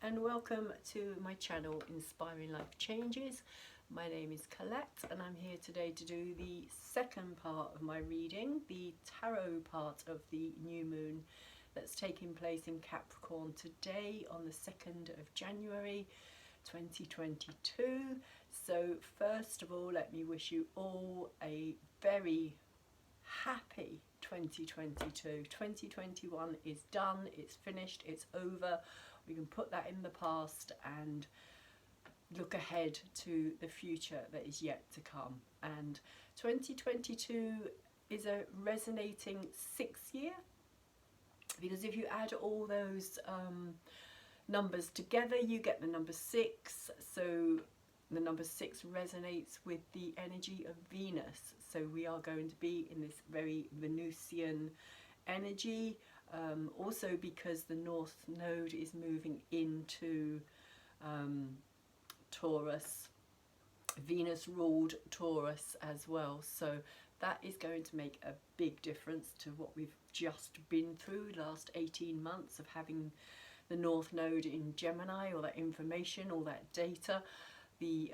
and welcome to my channel Inspiring Life Changes. My name is Colette and I'm here today to do the second part of my reading, the tarot part of the new moon that's taking place in Capricorn today on the 2nd of January 2022. So first of all, let me wish you all a very happy 2022. 2021 is done, it's finished, it's over. We can put that in the past and look ahead to the future that is yet to come. And 2022 is a resonating 6th year, because if you add all those numbers together, you get the number 6. So the number 6 resonates with the energy of Venus. So we are going to be in this very Venusian energy. Also because the North Node is moving into Taurus. Venus ruled Taurus as well. So that is going to make a big difference to what we've just been through the last 18 months of having the North Node in Gemini, all that information, all that data. The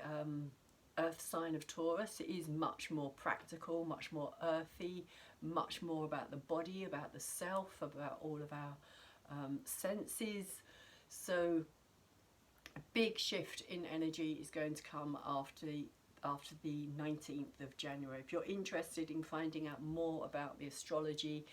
earth sign of Taurus is much more practical, much more earthy, much more about the body, about the self, about all of our senses. So a big shift in energy is going to come after the 19th of January. If you're interested in finding out more about the astrology,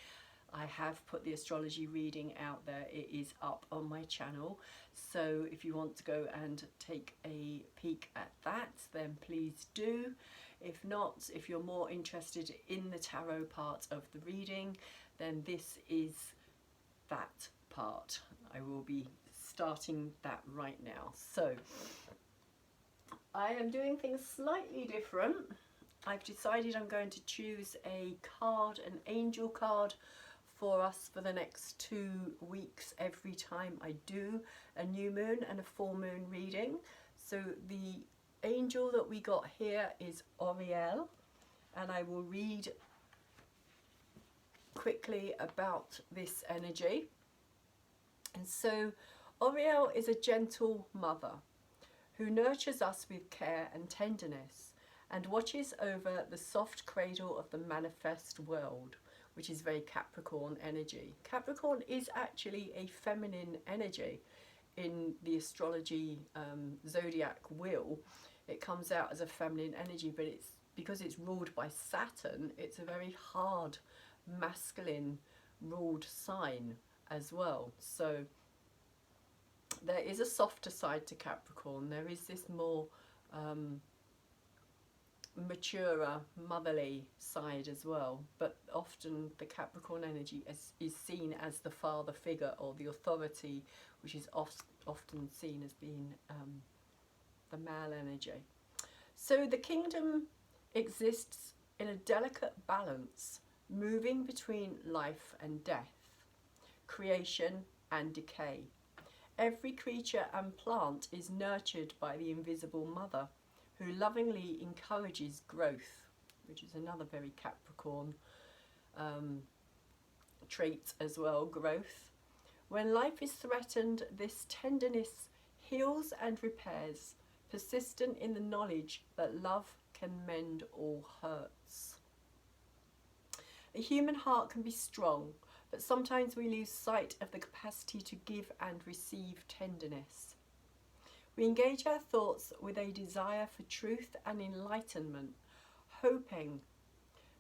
I have put the astrology reading out there. It is up on my channel. So if you want to go and take a peek at that, then please do. If not, if you're more interested in the tarot part of the reading, then this is that part. I will be starting that right now. So I am doing things slightly different. I've decided I'm going to choose a card, an angel card, for us for the next 2 weeks every time I do a new moon and a full moon reading. So the angel that we got here is Oriel, and I will read quickly about this energy. And so Oriel is a gentle mother who nurtures us with care and tenderness and watches over the soft cradle of the manifest world, which is very Capricorn energy. Capricorn is actually a feminine energy in the astrology zodiac wheel. It comes out as a feminine energy, but it's because it's ruled by Saturn, it's a very hard masculine ruled sign as well. So there is a softer side to Capricorn. There is this more maturer, motherly side as well, but often the Capricorn energy is seen as the father figure or the authority, which is often seen as being the male energy. So the kingdom exists in a delicate balance, moving between life and death, creation and decay. Every creature and plant is nurtured by the invisible mother, who lovingly encourages growth, which is another very Capricorn trait as well, growth. When life is threatened, this tenderness heals and repairs, persistent in the knowledge that love can mend all hurts. The human heart can be strong, but sometimes we lose sight of the capacity to give and receive tenderness. We engage our thoughts with a desire for truth and enlightenment, hoping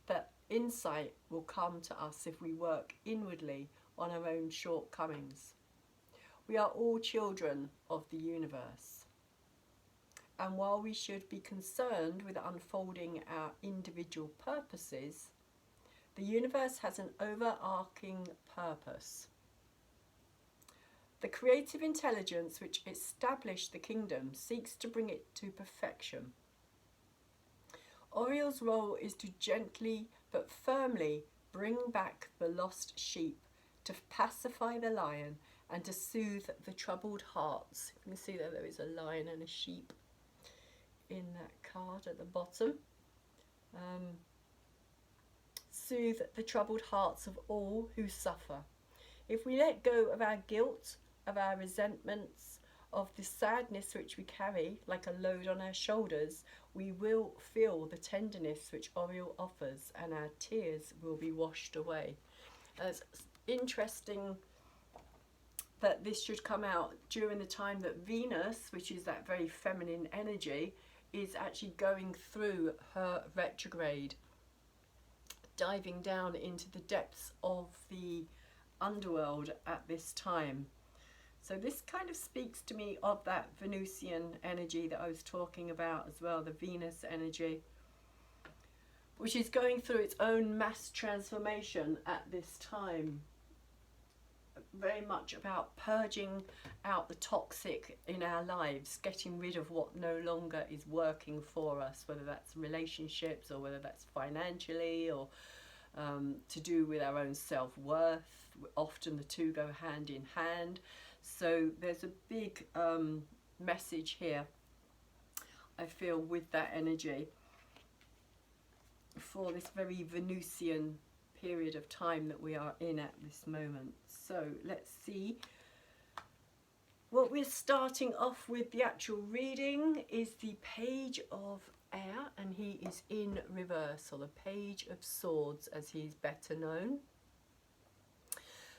that insight will come to us if we work inwardly on our own shortcomings. We are all children of the universe. And while we should be concerned with unfolding our individual purposes, the universe has an overarching purpose. The creative intelligence which established the kingdom seeks to bring it to perfection. Oriel's role is to gently but firmly bring back the lost sheep, to pacify the lion and to soothe the troubled hearts. You can see that there is a lion and a sheep in that card at the bottom. Soothe the troubled hearts of all who suffer. If we let go of our guilt, of our resentments, of the sadness which we carry like a load on our shoulders, we will feel the tenderness which Oriel offers, and our tears will be washed away. It's interesting that this should come out during the time that Venus, which is that very feminine energy, is actually going through her retrograde, diving down into the depths of the underworld at this time. So this kind of speaks to me of that Venusian energy that I was talking about as well, the Venus energy, which is going through its own mass transformation at this time. Very much about purging out the toxic in our lives, getting rid of what no longer is working for us, whether that's relationships or whether that's financially or to do with our own self-worth. Often the two go hand in hand. So there's a big message here, I feel, with that energy for this very Venusian period of time that we are in at this moment. So let's see. What we're starting off with, the actual reading, is the Page of Air, and he is in reverse, or the Page of Swords as he's better known.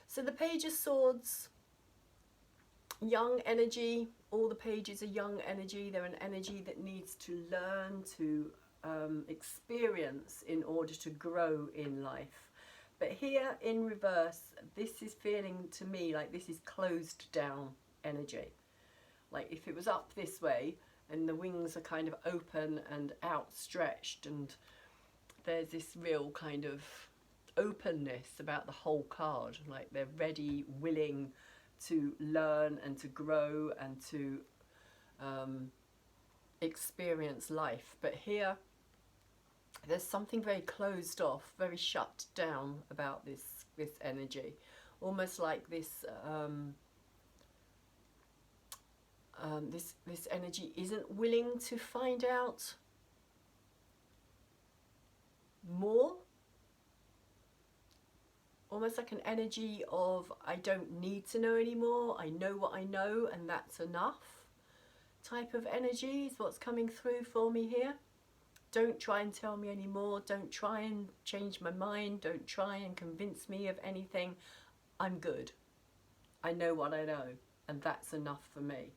So the Page of Swords, young energy. All the pages are young energy. They're an energy that needs to learn, to experience in order to grow in life. But here in reverse, this is feeling to me like this is closed down energy. Like if it was up this way and the wings are kind of open and outstretched, and there's this real kind of openness about the whole card, like they're ready, willing to learn and to grow and to experience life. But here there's something very closed off, very shut down about this energy, almost like this this energy isn't willing to find out more. Almost like an energy of, I don't need to know anymore, I know what I know and that's enough type of energy is what's coming through for me here. Don't try and tell me anymore, don't try and change my mind, don't try and convince me of anything. I'm good. I know what I know, and that's enough for me.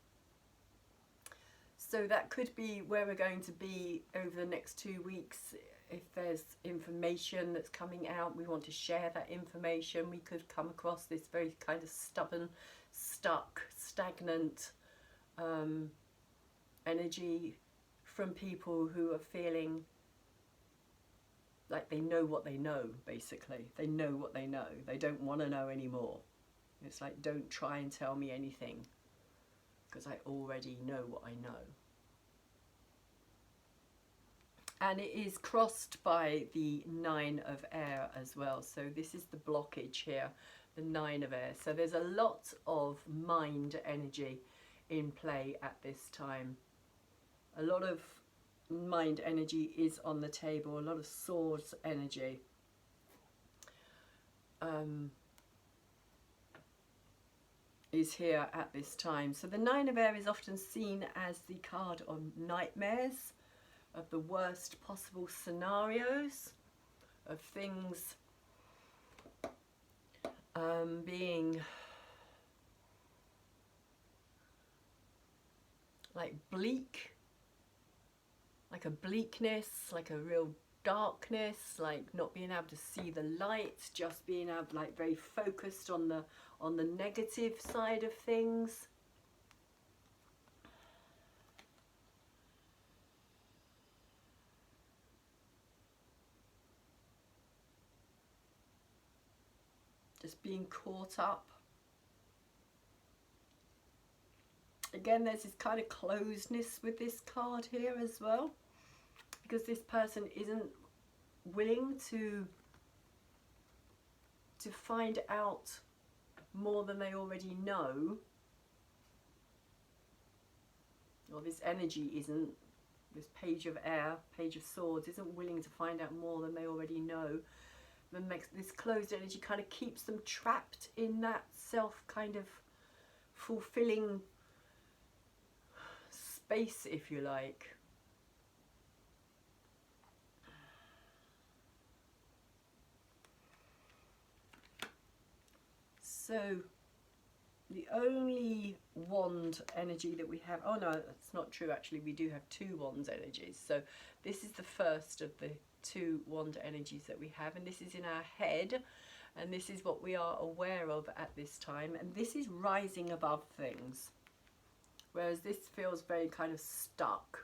So that could be where we're going to be over the next 2 weeks. If there's information that's coming out, we want to share that information. We could come across this very kind of stubborn, stuck, stagnant energy from people who are feeling like they know what they know, basically. They know what they know. They don't want to know anymore. It's like, don't try and tell me anything, because I already know what I know. And it is crossed by the 9 of Air as well. So this is the blockage here, the 9 of Air. So there's a lot of mind energy in play at this time. A lot of mind energy is on the table, a lot of swords energy. Is here at this time. So the 9 of Air is often seen as the card of nightmares, of the worst possible scenarios, of things being like bleak, like a bleakness, like a real darkness, like not being able to see the light, just being able, like, very focused on the negative side of things. Just being caught up. Again, there's this kind of closedness with this card here as well, because this person isn't willing to find out more than they already know, or this energy isn't, this Page of Air, Page of Swords, isn't willing to find out more than they already know. Then makes this closed energy kind of keeps them trapped in that self kind of fulfilling space, if you like. So the only wand energy that we have, oh no, that's not true actually, we do have 2 wands energies. So this is the first of the 2 wand energies that we have, and this is in our head, and this is what we are aware of at this time, and this is rising above things, whereas this feels very kind of stuck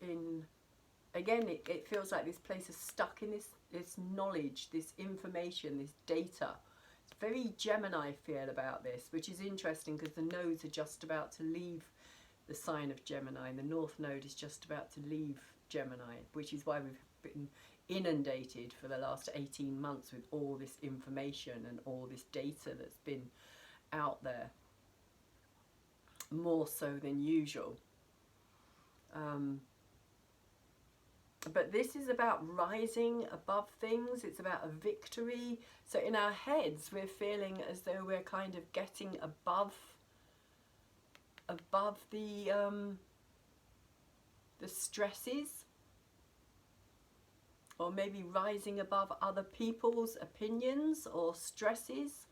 in, again, it feels like this place is stuck in this knowledge, this information, this data. It's very Gemini feel about this, which is interesting because the nodes are just about to leave the sign of Gemini, and the North Node is just about to leave Gemini, which is why we've been inundated for the last 18 months with all this information and all this data that's been out there, more so than usual. But this is about rising above things. It's about a victory. So in our heads, we're feeling as though we're kind of getting above the stresses, or maybe rising above other people's opinions or stresses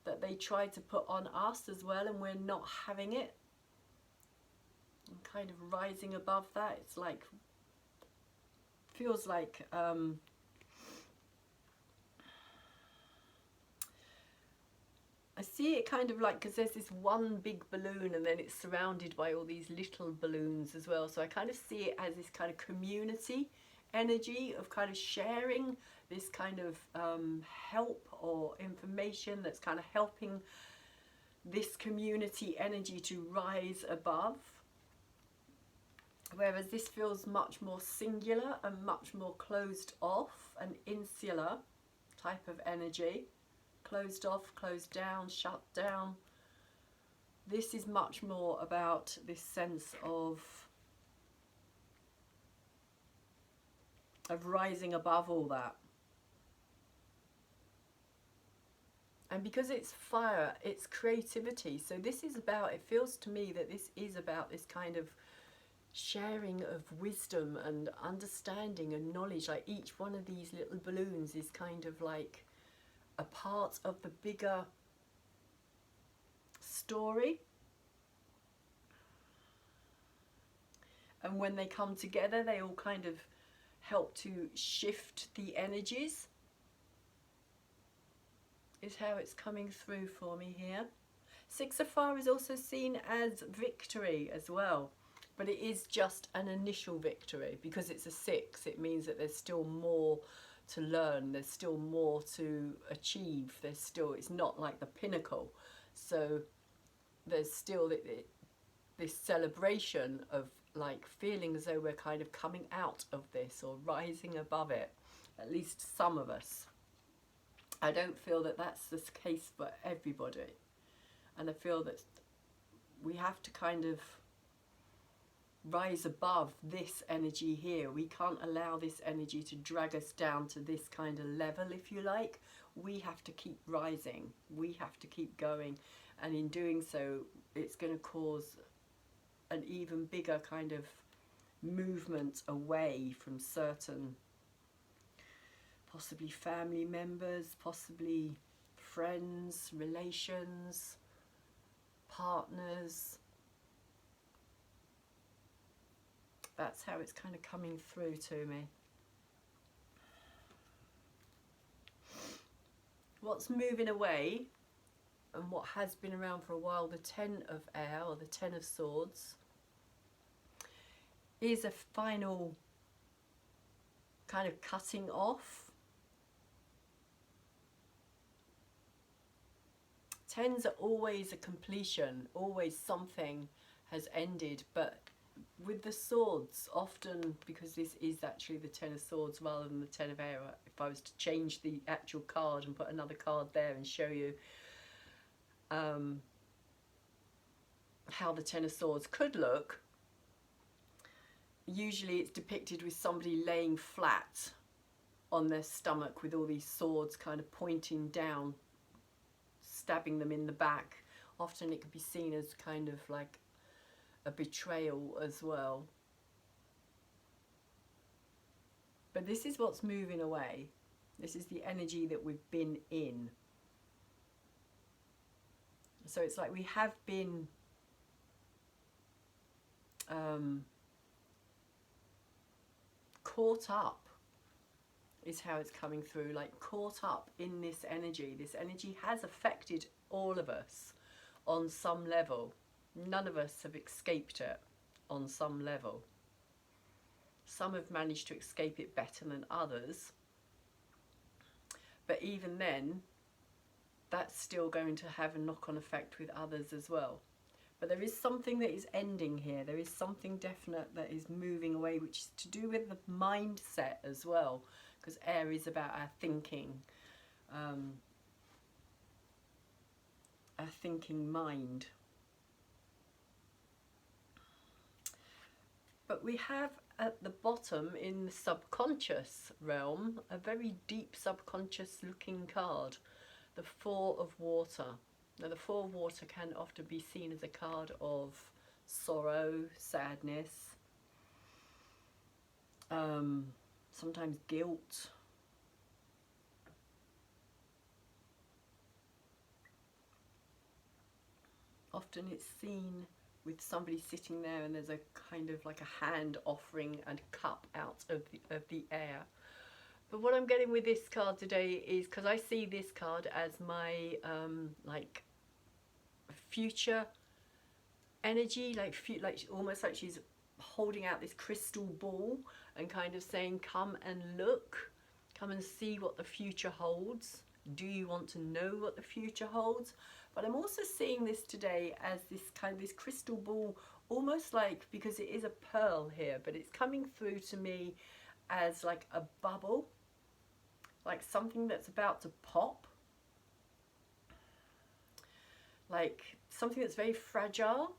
that they try to put on us as well, and we're not having it. And kind of rising above that. It's like, feels like I see it kind of like, because there's this one big balloon and then it's surrounded by all these little balloons as well. So I kind of see it as this kind of community energy of kind of sharing this kind of help or information that's kind of helping this community energy to rise above. Whereas this feels much more singular and much more closed off, an insular type of energy. Closed off, closed down, shut down. This is much more about this sense of rising above all that. And because it's fire, it's creativity. So this is about, it feels to me that this is about this kind of sharing of wisdom and understanding and knowledge. Like each one of these little balloons is kind of like a part of the bigger story. And when they come together, they all kind of help to shift the energies, is how it's coming through for me here. 6 of Fire is also seen as victory as well, but it is just an initial victory. Because it's a 6, it means that there's still more to learn, there's still more to achieve, there's still, it's not like the pinnacle. So there's still this celebration of like feeling as though we're kind of coming out of this or rising above it, at least some of us. I don't feel that that's the case for everybody, and I feel that we have to kind of rise above this energy here. We can't allow this energy to drag us down to this kind of level, if you like. We have to keep rising, we have to keep going, and in doing so it's going to cause an even bigger kind of movement away from certain, possibly family members, possibly friends, relations, partners. That's how it's kind of coming through to me. What's moving away, and what has been around for a while, the 10 of Air, or the 10 of Swords, is a final kind of cutting off. 10s are always a completion, always something has ended, but with the Swords, often, because this is actually the 10 of Swords rather than the 10 of Air, if I was to change the actual card and put another card there and show you how the 10 of Swords could look, usually it's depicted with somebody laying flat on their stomach with all these swords kind of pointing down, stabbing them in the back, Often it could be seen as kind of like a betrayal as well. But this is what's moving away. This is the energy that we've been in. So it's like we have been caught up, is how it's coming through, like caught up in this energy. This energy has affected all of us on some level. None of us have escaped it on some level. Some have managed to escape it better than others. But even then, that's still going to have a knock-on effect with others as well. But there is something that is ending here. There is something definite that is moving away, which is to do with the mindset as well. Because air is about our thinking mind. But we have at the bottom, in the subconscious realm, a very deep subconscious looking card, the Four of Water. Now the Four of Water can often be seen as a card of sorrow, sadness, sometimes guilt. Often it's seen with somebody sitting there and there's a kind of like a hand offering and cup out of the air. But what I'm getting with this card today is, because I see this card as my like future energy, like almost like she's holding out this crystal ball and kind of saying, come and look, come and see what the future holds. Do you want to know what the future holds? But I'm also seeing this today as this kind of this crystal ball, almost like, because it is a pearl here, but it's coming through to me as like a bubble, like something that's about to pop, like something that's very fragile,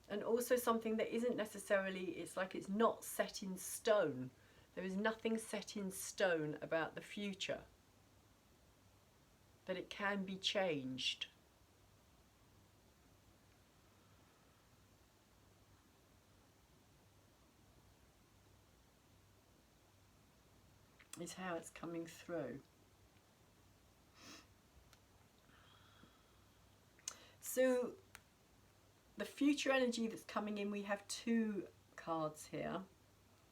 and also something that isn't necessarily, it's like it's not set in stone. There is nothing set in stone about the future, but it can be changed. Is how it's coming through. So the future energy that's coming in, we have two cards here,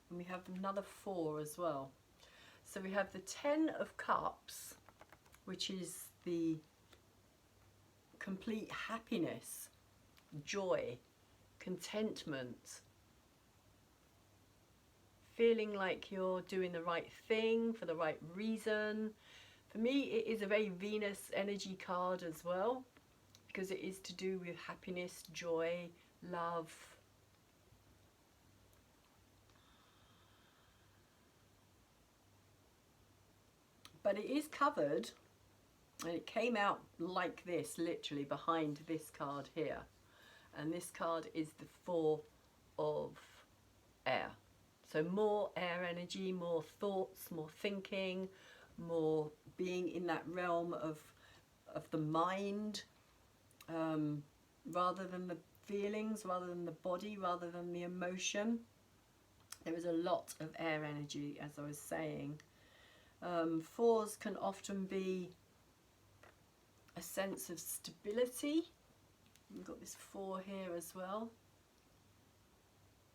and we have another four as well. So we have the Ten of Cups, which is the complete happiness, joy, contentment, feeling like you're doing the right thing for the right reason. For me, it is a very Venus energy card as well, because it is to do with happiness, joy, love. But it is covered, and it came out like this, literally behind this card here. And this card is the Four of Air. So more air energy, more thoughts, more thinking, more being in that realm of the mind, rather than the feelings, rather than the body, rather than the emotion. There is a lot of air energy, as I was saying. Fours can often be a sense of stability. We've got this four here as well.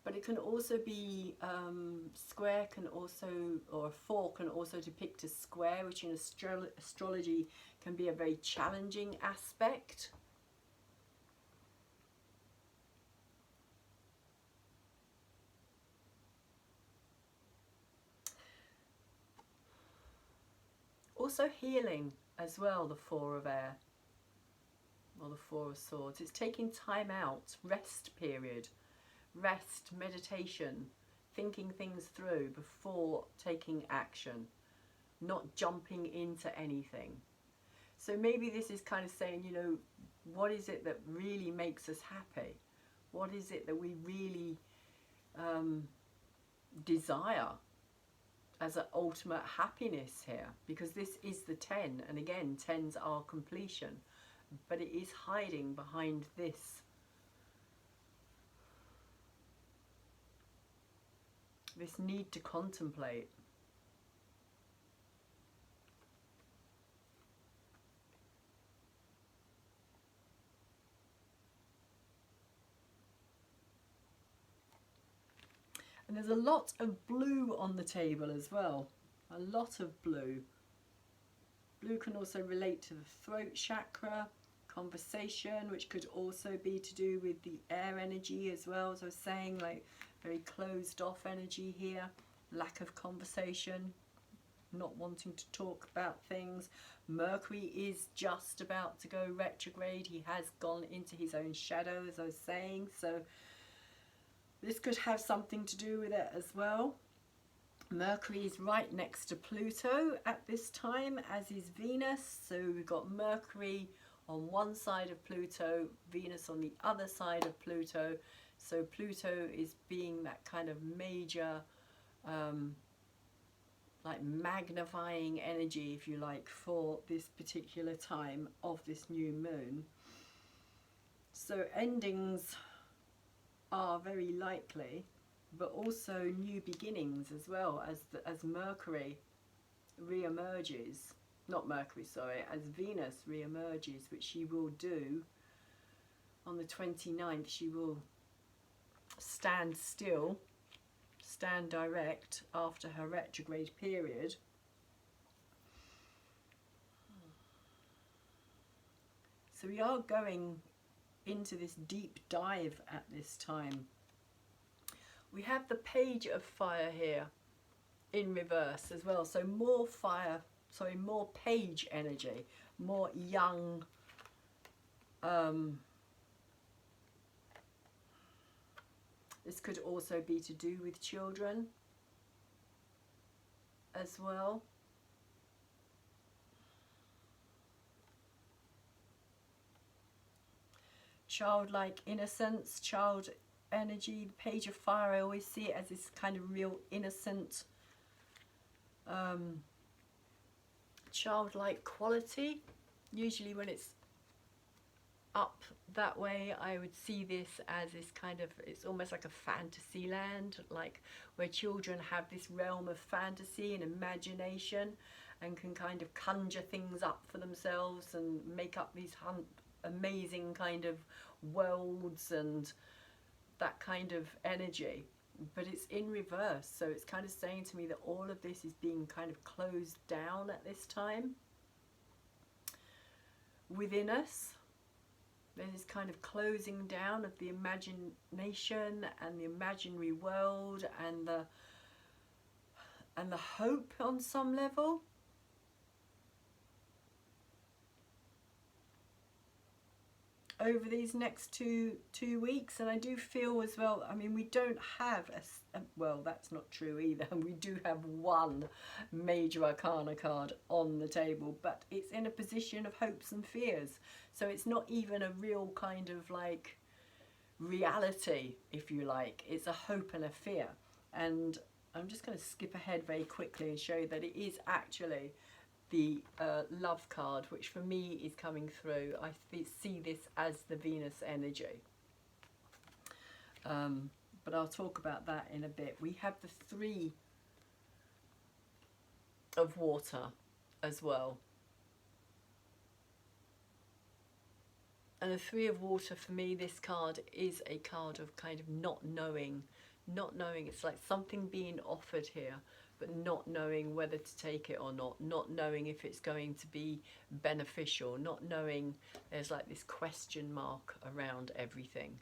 But it can also be, square can also, or a four can also depict a square, which in astrology can be a very challenging aspect. Also healing as well, the Four of Air, or the Four of Swords. It's taking time out, rest period, rest, meditation, thinking things through before taking action, not jumping into anything. So maybe this is kind of saying, you know, what is it that really makes us happy? What is it that we really desire? as an ultimate happiness here, because this is the 10, and again, 10s are completion, but it is hiding behind this need to contemplate. And there's a lot of blue on the table as well. A lot of blue. Blue can also relate to the throat chakra, conversation, which could also be to do with the air energy as well. As I was saying, like very closed off energy here. Lack of conversation. Not wanting to talk about things. Mercury is just about to go retrograde. He has gone into his own shadow, as I was saying. So this could have something to do with it as well. Mercury is right next to Pluto at this time, as is Venus. So we've got Mercury on one side of Pluto, Venus on the other side of Pluto. So Pluto is being that kind of major, like magnifying energy, if you like, for this particular time of this new moon. So endings are very likely, but also new beginnings as well, as Mercury re-emerges, not Mercury, sorry, as Venus re-emerges, which she will do on the 29th. She will stand still, stand direct after her retrograde period. So we are going into this deep dive at this time. We have the Page of Fire here in reverse as well, so more fire, sorry, more page energy, more young, this could also be to do with children as well. Childlike innocence, child energy. The Page of Fire, I always see it as this kind of real innocent, childlike quality. Usually when it's up that way, I would see this as this kind of, it's almost like a fantasy land, like where children have this realm of fantasy and imagination and can kind of conjure things up for themselves and make up these amazing kind of worlds and that kind of energy. But it's in reverse, so it's kind of saying to me that all of this is being kind of closed down at this time within us. There's this kind of closing down of the imagination and the imaginary world and the hope on some level. Over these next two weeks. And I do feel as well, I mean, we don't have well, that's not true either. We do have one major arcana card on the table, but it's in a position of hopes and fears. So it's not even a real kind of like reality, if you like. It's a hope and a fear. And I'm just going to skip ahead very quickly and show you that it is actually the love card, which for me is coming through. I see this as the Venus energy, but I'll talk about that in a bit. We have the 3 of water as well, and the 3 of water, for me, this card is a card of kind of not knowing. It's like something being offered here, but not knowing whether to take it or not knowing if it's going to be beneficial, not knowing. There's like this question mark around everything.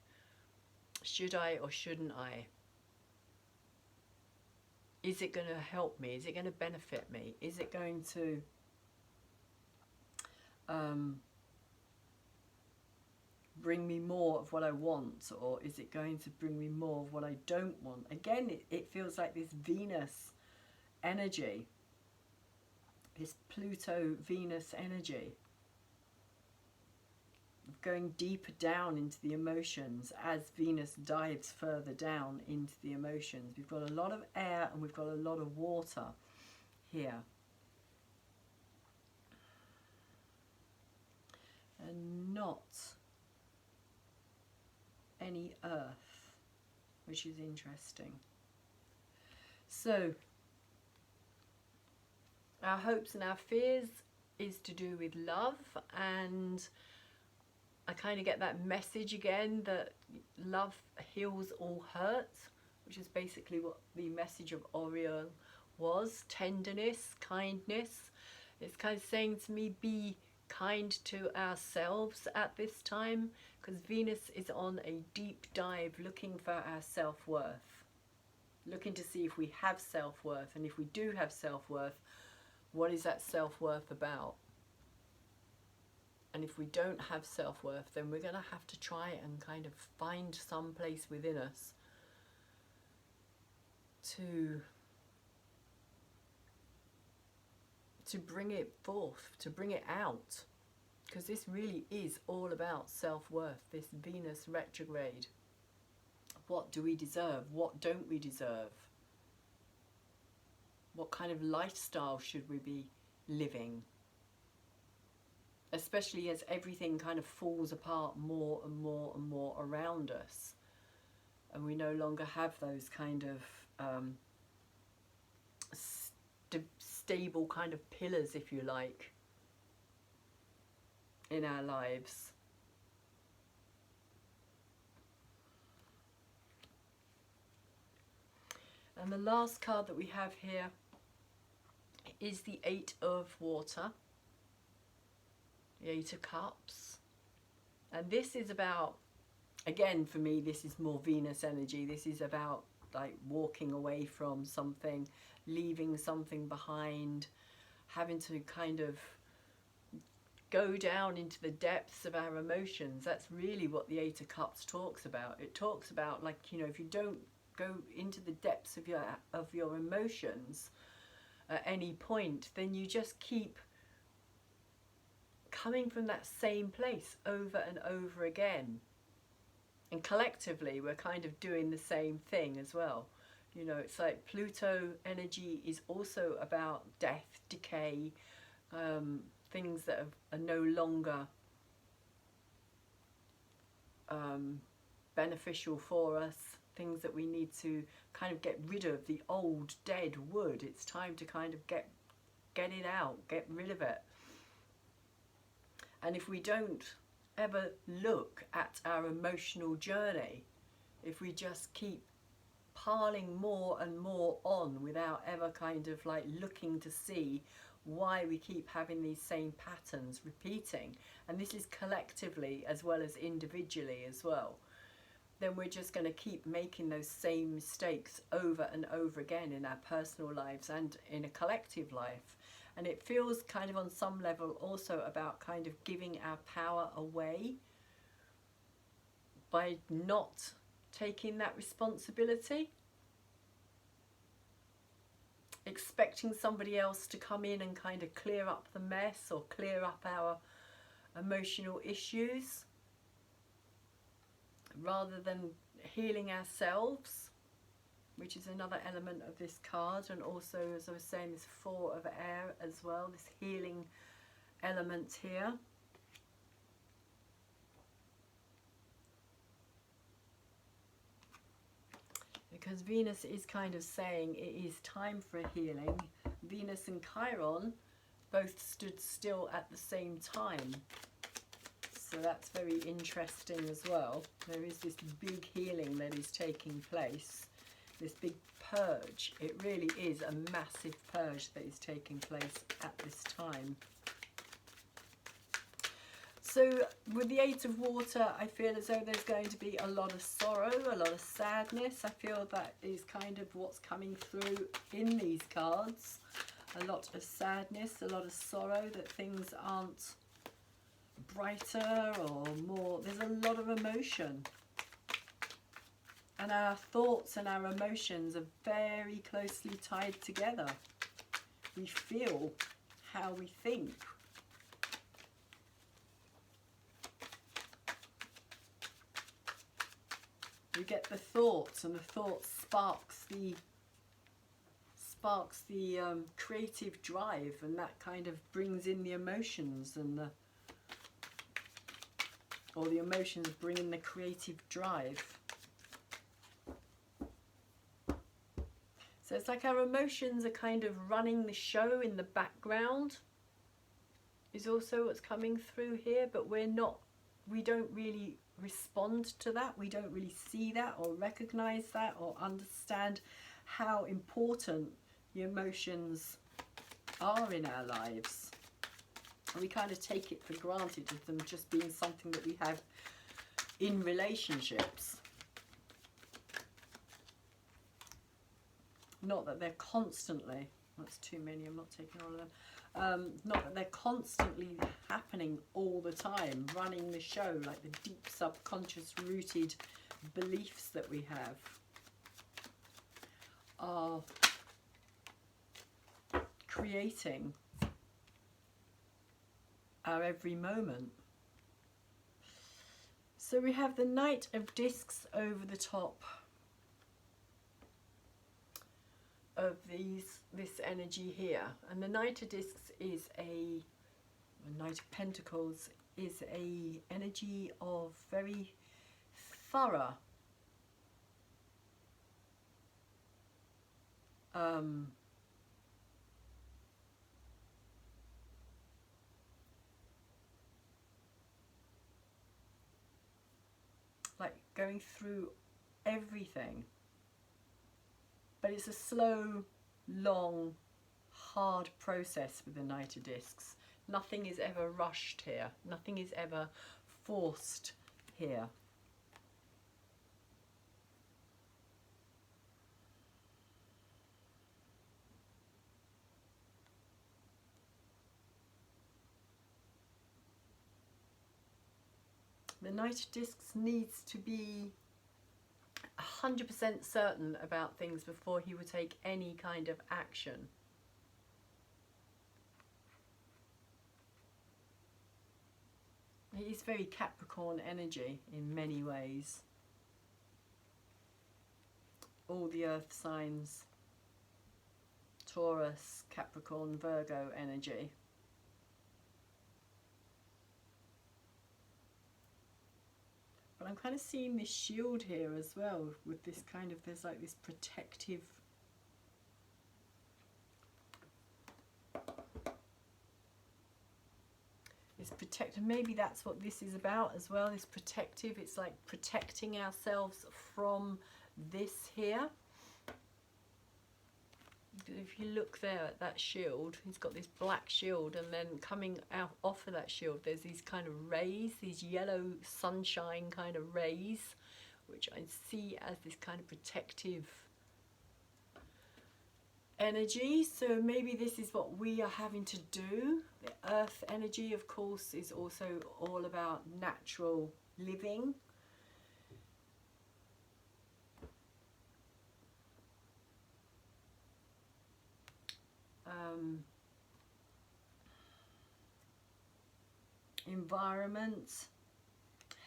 Should I or shouldn't I? Is it going to help me? Is it going to benefit me? Is it going to bring me more of what I want, or is it going to bring me more of what I don't want? Again, it feels like this Venus energy, this Pluto-Venus energy, of going deeper down into the emotions as Venus dives further down into the emotions. We've got a lot of air and we've got a lot of water. here. And not any earth, which is interesting. So, our hopes and our fears is to do with love, and I kind of get that message again that love heals all hurts, which is basically what the message of Oriole was. Tenderness, kindness. It's kind of saying to me, be kind to ourselves at this time, because Venus is on a deep dive looking for our self-worth, looking to see if we have self-worth, and if we do have self-worth, what is that self-worth about? And if we don't have self-worth, then we're going to have to try and kind of find some place within us to bring it forth, to bring it out. Because this really is all about self-worth, this Venus retrograde. What do we deserve? What don't we deserve? What kind of lifestyle should we be living? Especially as everything kind of falls apart more and more and more around us. And we no longer have those kind of stable kind of pillars, if you like, in our lives. And the last card that we have here is the Eight of Water, the Eight of Cups. And this is about, again for me, this is more Venus energy. This is about like walking away from something, leaving something behind, having to kind of go down into the depths of our emotions. That's really what the Eight of Cups talks about. It talks about, like, you know, if you don't go into the depths of your emotions at any point, then you just keep coming from that same place over and over again. And collectively we're kind of doing the same thing as well. You know, it's like Pluto energy is also about death, decay, things that are no longer beneficial for us, things that we need to kind of get rid of, the old dead wood. It's time to kind of get it out, get rid of it. And if we don't ever look at our emotional journey, if we just keep piling more and more on without ever kind of like looking to see why we keep having these same patterns repeating, and this is collectively as well as individually as well, then we're just going to keep making those same mistakes over and over again in our personal lives and in a collective life. And it feels kind of on some level also about kind of giving our power away by not taking that responsibility, expecting somebody else to come in and kind of clear up the mess or clear up our emotional issues, rather than healing ourselves, which is another element of this card. And also, as I was saying, this Four of Air as well, this healing element here. Because Venus is kind of saying it is time for a healing. Venus and Chiron both stood still at the same time. So that's very interesting as well. There is this big healing that is taking place. This big purge. It really is a massive purge that is taking place at this time. So with the Eight of Water, I feel as though there's going to be a lot of sorrow, a lot of sadness. I feel that is kind of what's coming through in these cards. A lot of sadness, a lot of sorrow, that things aren't brighter or more. There's a lot of emotion. And our thoughts and our emotions are very closely tied together. We feel how we think. We get the thoughts, and the thought sparks sparks the creative drive, and that kind of brings in the emotions, and or the emotions bring in the creative drive. So it's like our emotions are kind of running the show in the background, is also what's coming through here, but we don't really respond to that. We don't really see that or recognize that or understand how important the emotions are in our lives. And we kind of take it for granted of them just being something that we have in relationships. Not that they're constantly, that's too many, I'm not taking all of them. Not that they're constantly happening all the time, running the show, like the deep subconscious rooted beliefs that we have are creating our every moment. So we have the Knight of Discs over the top of this energy here, and the Knight of Discs is the Knight of Pentacles is a energy of very thorough like going through everything. But it's a slow, long, hard process with the Knight of Discs. Nothing is ever rushed here. Nothing is ever forced here. The Knight of Discs needs to be 100% certain about things before he would take any kind of action. He's very Capricorn energy in many ways. All the earth signs, Taurus, Capricorn, Virgo energy. But I'm kind of seeing this shield here as well, with this kind of, there's like this protective maybe that's what this is about as well, this protective. It's like protecting ourselves from this here. If you look there at that shield, he's got this black shield, and then coming out off of that shield there's these kind of rays, these yellow sunshine kind of rays, which I see as this kind of protective energy. So maybe this is what we are having to do. The earth energy, of course, is also all about natural living. Environment,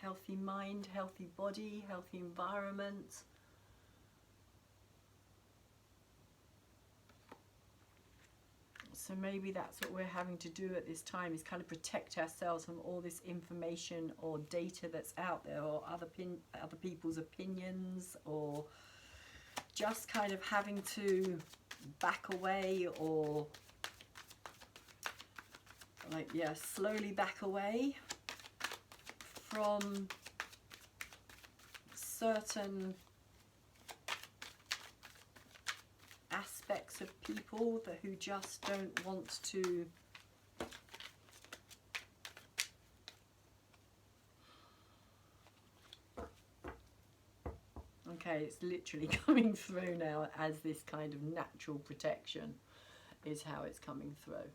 healthy mind, healthy body, healthy environment. So maybe that's what we're having to do at this time, is kind of protect ourselves from all this information or data that's out there, or other people's opinions, or just kind of having to back away, or like, yeah, slowly back away from certain aspects of people who just don't want to okay, it's literally coming through now as this kind of natural protection is how it's coming through.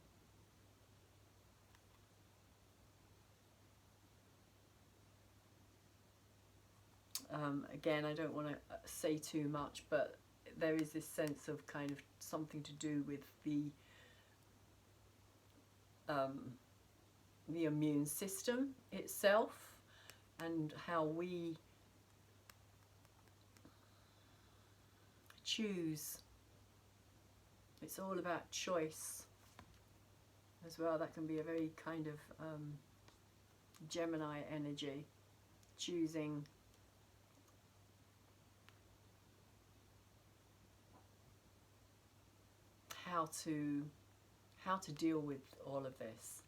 Again, I don't want to say too much, but there is this sense of kind of something to do with the immune system itself, and how we choose It's all about choice as well. That can be a very kind of Gemini energy, choosing how to deal with all of this.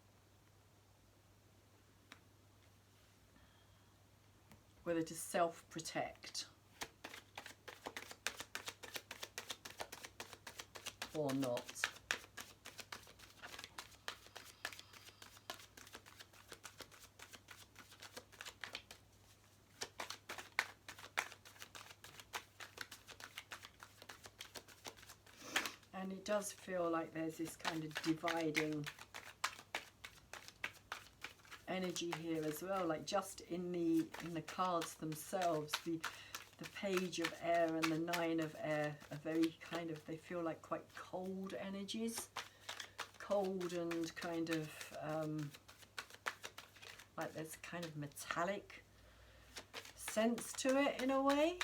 Whether to self-protect or not. And it does feel like there's this kind of dividing energy here as well, like just in the cards themselves, the Page of Air and the Nine of Air are very kind of, they feel like quite cold energies, cold and kind of like there's kind of metallic sense to it in a way.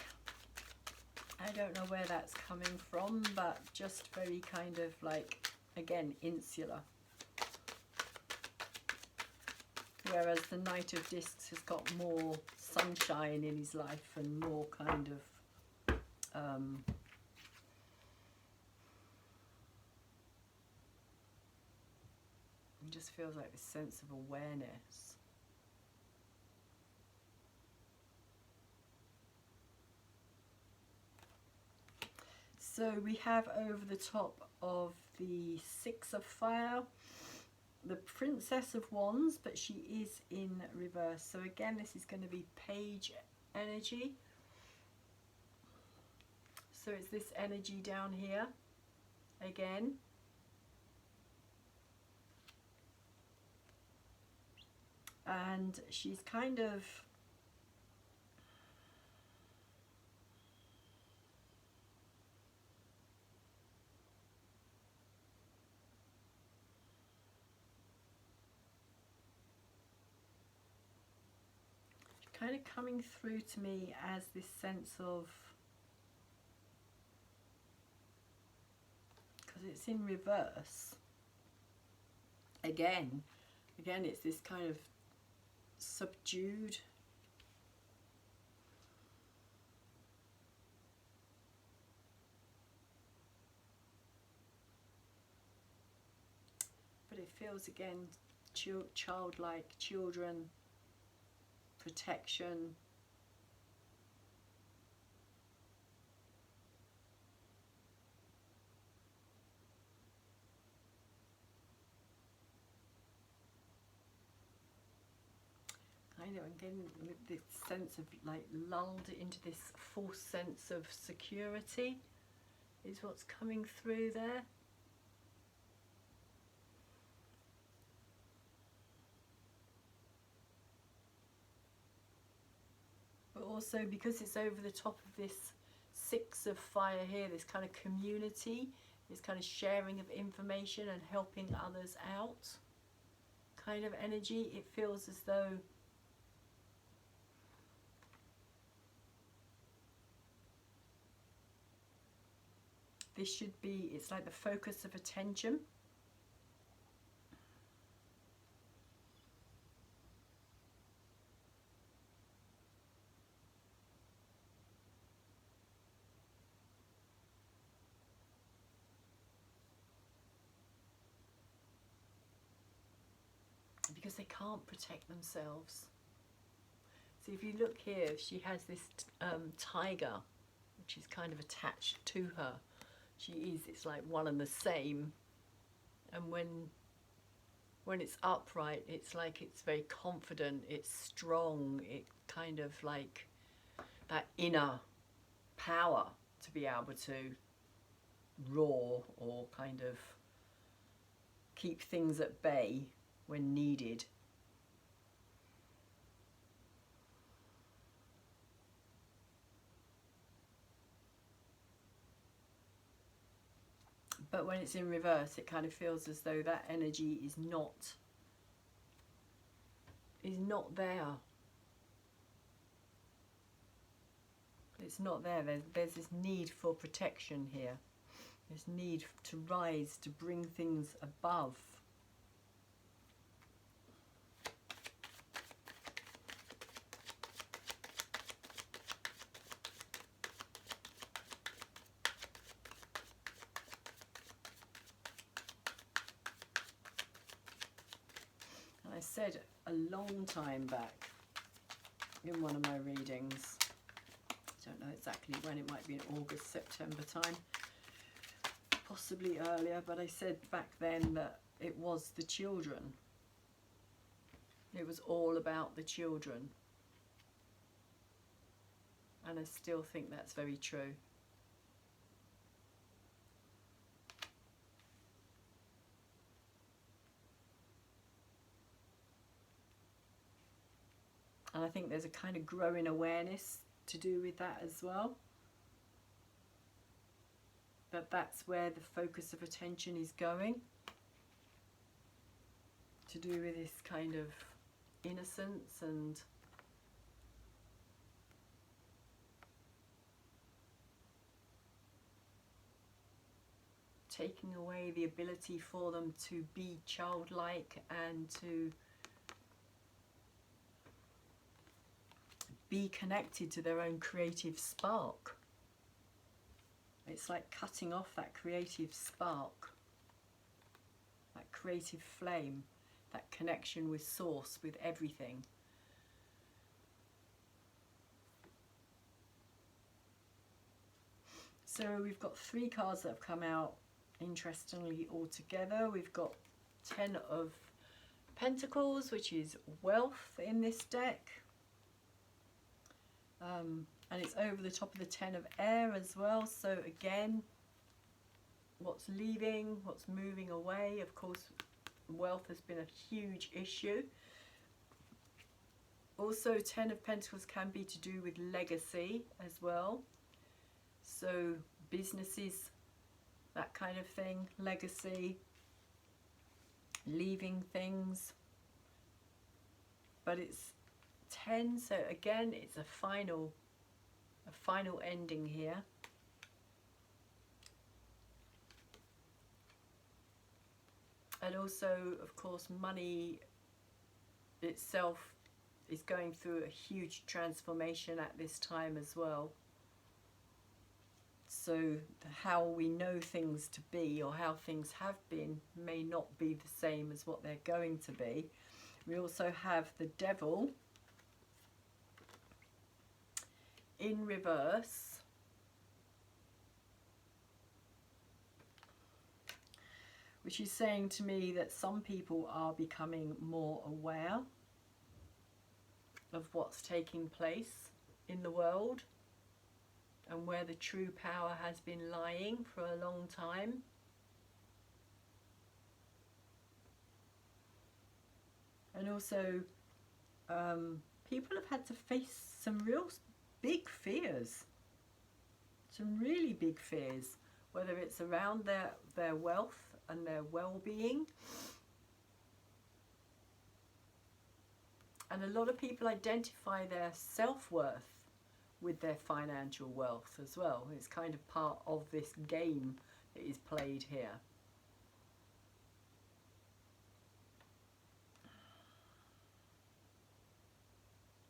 I don't know where that's coming from, but just very kind of like, again, insular. Whereas the Knight of Discs has got more sunshine in his life and more kind of it just feels like this sense of awareness. So we have over the top of the Six of Fire, the Princess of Wands, but she is in reverse. So again, this is going to be Page energy. So it's this energy down here again. And she's kind of coming through to me as this sense of, because it's in reverse again it's this kind of subdued, but it feels again childlike, children, protection. I know, I'm getting this sense of like lulled into this false sense of security is what's coming through there. But also because it's over the top of this Six of Fire here, this kind of community, this kind of sharing of information and helping others out kind of energy, it feels as though this should be, it's like the focus of attention. Because they can't protect themselves. So if you look here, she has this tiger, which is kind of attached to her. It's like one and the same. And when it's upright, it's like it's very confident, it's strong, it kind of like that inner power to be able to roar or kind of keep things at bay when needed. But when it's in reverse, it kind of feels as though that energy is not there. It's not there. There's this need for protection here. This need to rise, to bring things above. And I said a long time back in one of my readings, I don't know exactly when, it might be in August, September time, possibly earlier, but I said back then that it was the children. It was all about the children. And I still think that's very true. And I think there's a kind of growing awareness to do with that as well. That's where the focus of attention is going. To do with this kind of innocence and taking away the ability for them to be childlike and to be connected to their own creative spark. It's like cutting off that creative spark, that creative flame, that connection with source, with everything. So we've got 3 cards that have come out interestingly all together. We've got 10 of Pentacles, which is wealth in this deck. And it's over the top of the 10 of air as well. So again, what's leaving, what's moving away. Of course, wealth has been a huge issue. Also, 10 of Pentacles can be to do with legacy as well. So businesses, that kind of thing, legacy, leaving things. But it's 10, so again, it's a final ending here. And also, of course, money itself is going through a huge transformation at this time as well. So how we know things to be, or how things have been, may not be the same as what they're going to be. We also have the Devil in reverse. Which is saying to me that some people are becoming more aware of what's taking place in the world and where the true power has been lying for a long time. And also, people have had to face some real big fears, some really big fears, whether it's around their wealth and their well-being. And a lot of people identify their self-worth with their financial wealth as well. It's kind of part of this game that is played here.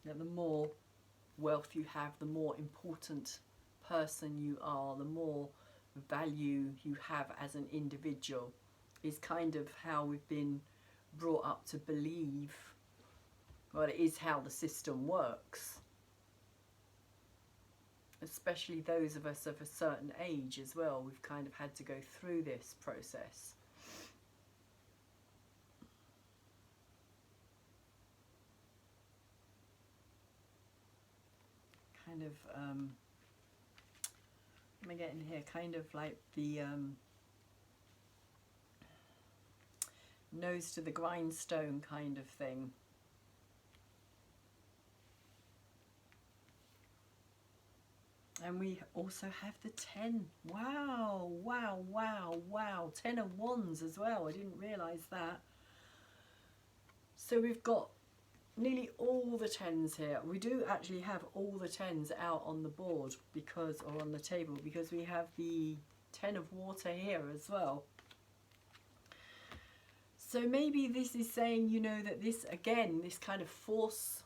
Now, the more wealth you have, the more important person you are, the more value you have as an individual, is kind of how we've been brought up to believe. Well, it is how the system works. Especially those of us of a certain age as well, we've kind of had to go through this process. Kind of, let me get in here, kind of like the nose to the grindstone kind of thing. And we also have the 10. Wow, wow, wow, wow. 10 of Wands as well. I didn't realise that. So we've got nearly all the 10s here. We do actually have all the 10s out on the board, because, or on the table, because we have the Ten of Water here as well. So maybe this is saying, you know, that this, again, this kind of force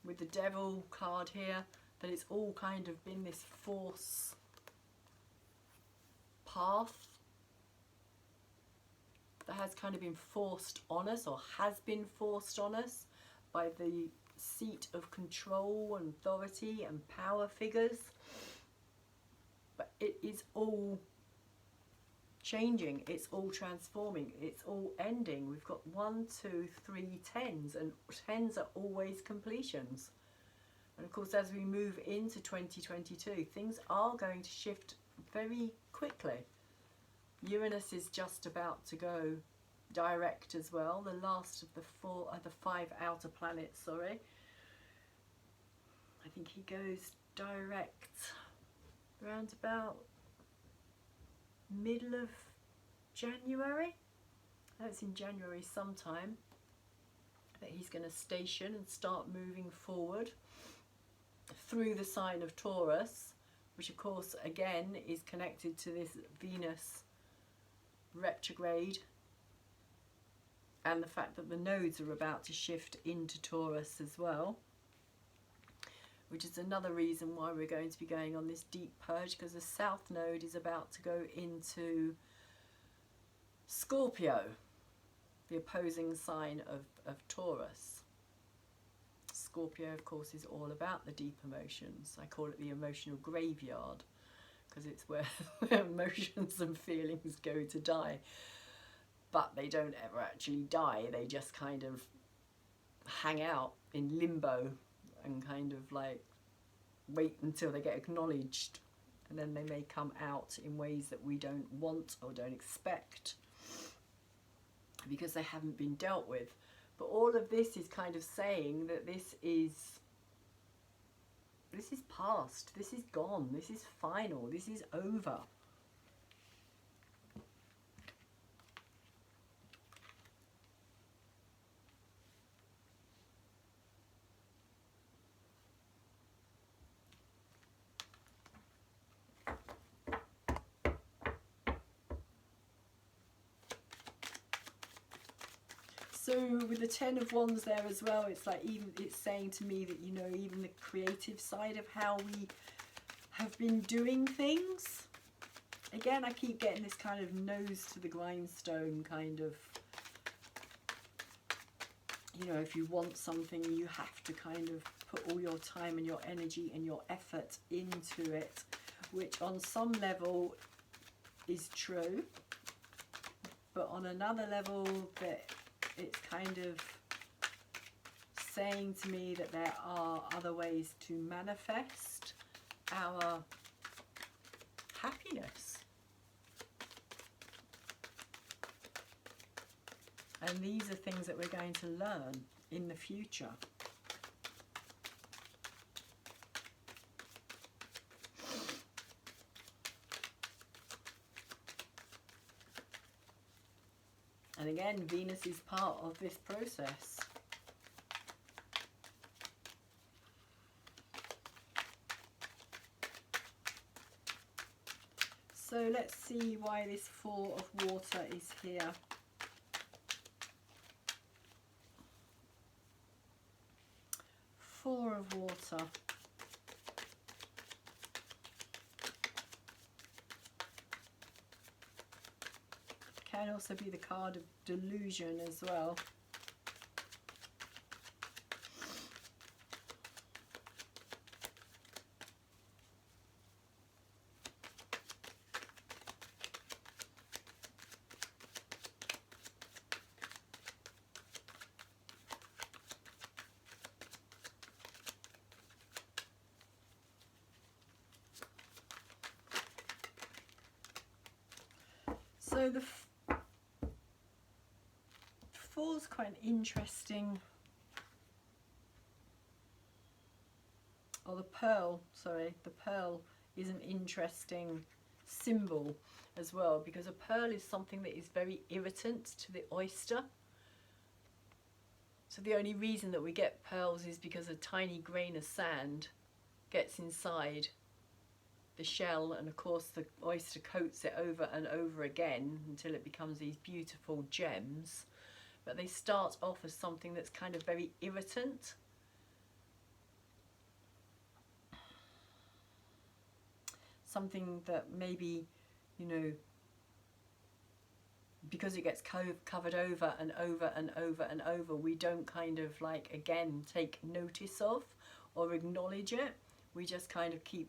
with the Devil card here, that it's all kind of been this force path that has kind of been forced on us, or has been forced on us by the seat of control and authority and power figures. But it is all changing, it's all transforming, it's all ending. We've got 1, 2, 3 tens, and tens are always completions. And of course, as we move into 2022, things are going to shift very quickly. Uranus is just about to go direct as well, the last of the 5 outer planets, sorry. I think he goes direct around about middle of January. I know it's in January sometime that he's going to station and start moving forward through the sign of Taurus, which of course again is connected to this Venus retrograde and the fact that the nodes are about to shift into Taurus as well, which is another reason why we're going to be going on this deep purge, because the South Node is about to go into Scorpio, the opposing sign of Taurus. Scorpio, of course, is all about the deep emotions. I call it the emotional graveyard, because it's where emotions and feelings go to die. But they don't ever actually die, they just kind of hang out in limbo and kind of like wait until they get acknowledged, and then they may come out in ways that we don't want or don't expect because they haven't been dealt with. But all of this is kind of saying that this is past, this is gone, this is final, this is over. So with the Ten of Wands there as well, it's like, even it's saying to me that, you know, even the creative side of how we have been doing things. Again, I keep getting this kind of nose to the grindstone kind of, you know, if you want something, you have to kind of put all your time and your energy and your effort into it, which on some level is true, but on another level that it's kind of saying to me that there are other ways to manifest our happiness. And these are things that we're going to learn in the future. And again, Venus is part of this process. So let's see why this Four of Water is here. Four of Water. Can also be the card of delusion as well. So the Four's quite an interesting, or the pearl, sorry, the pearl is an interesting symbol as well, because a pearl is something that is very irritant to the oyster. So the only reason that we get pearls is because a tiny grain of sand gets inside the shell, and of course the oyster coats it over and over again until it becomes these beautiful gems. But they start off as something that's kind of very irritant. Something that maybe, you know, because it gets covered over and over and over and over, we don't kind of like, again, take notice of or acknowledge it. We just kind of keep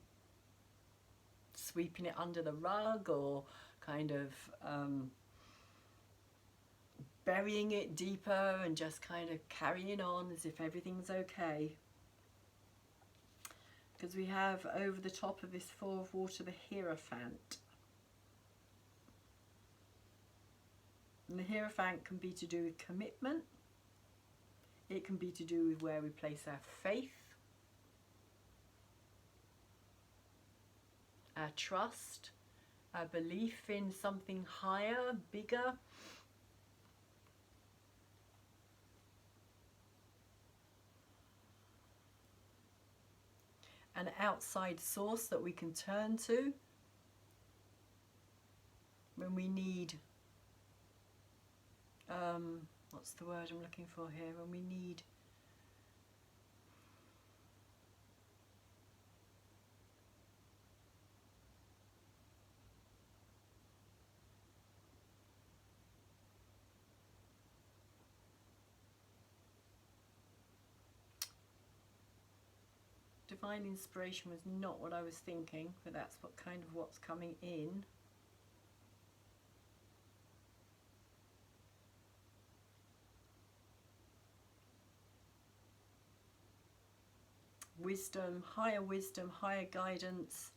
sweeping it under the rug, or kind of burying it deeper and just kind of carrying on as if everything's okay. Because we have over the top of this Four of Water the Hierophant. And the Hierophant can be to do with commitment. It can be to do with where we place our faith, our trust, our belief in something higher, bigger. An outside source that we can turn to when we need, what's the word I'm looking for here, when we need divine inspiration was not what I was thinking, but that's what kind of what's coming in. Wisdom, higher guidance,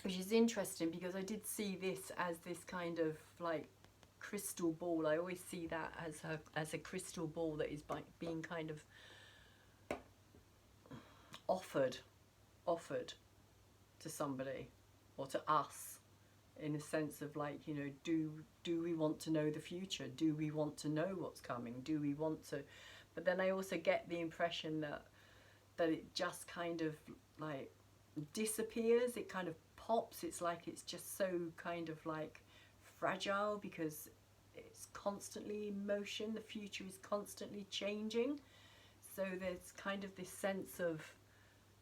which is interesting because I did see this as this kind of like crystal ball. I always see that as a crystal ball that is being kind of offered to somebody or to us, in a sense of like, you know, do we want to know the future? Do we want to know what's coming? Do we want to? But then I also get the impression that it just kind of like disappears. It kind of pops. It's like it's just so kind of like fragile because it's constantly in motion. The future is constantly changing. So there's kind of this sense of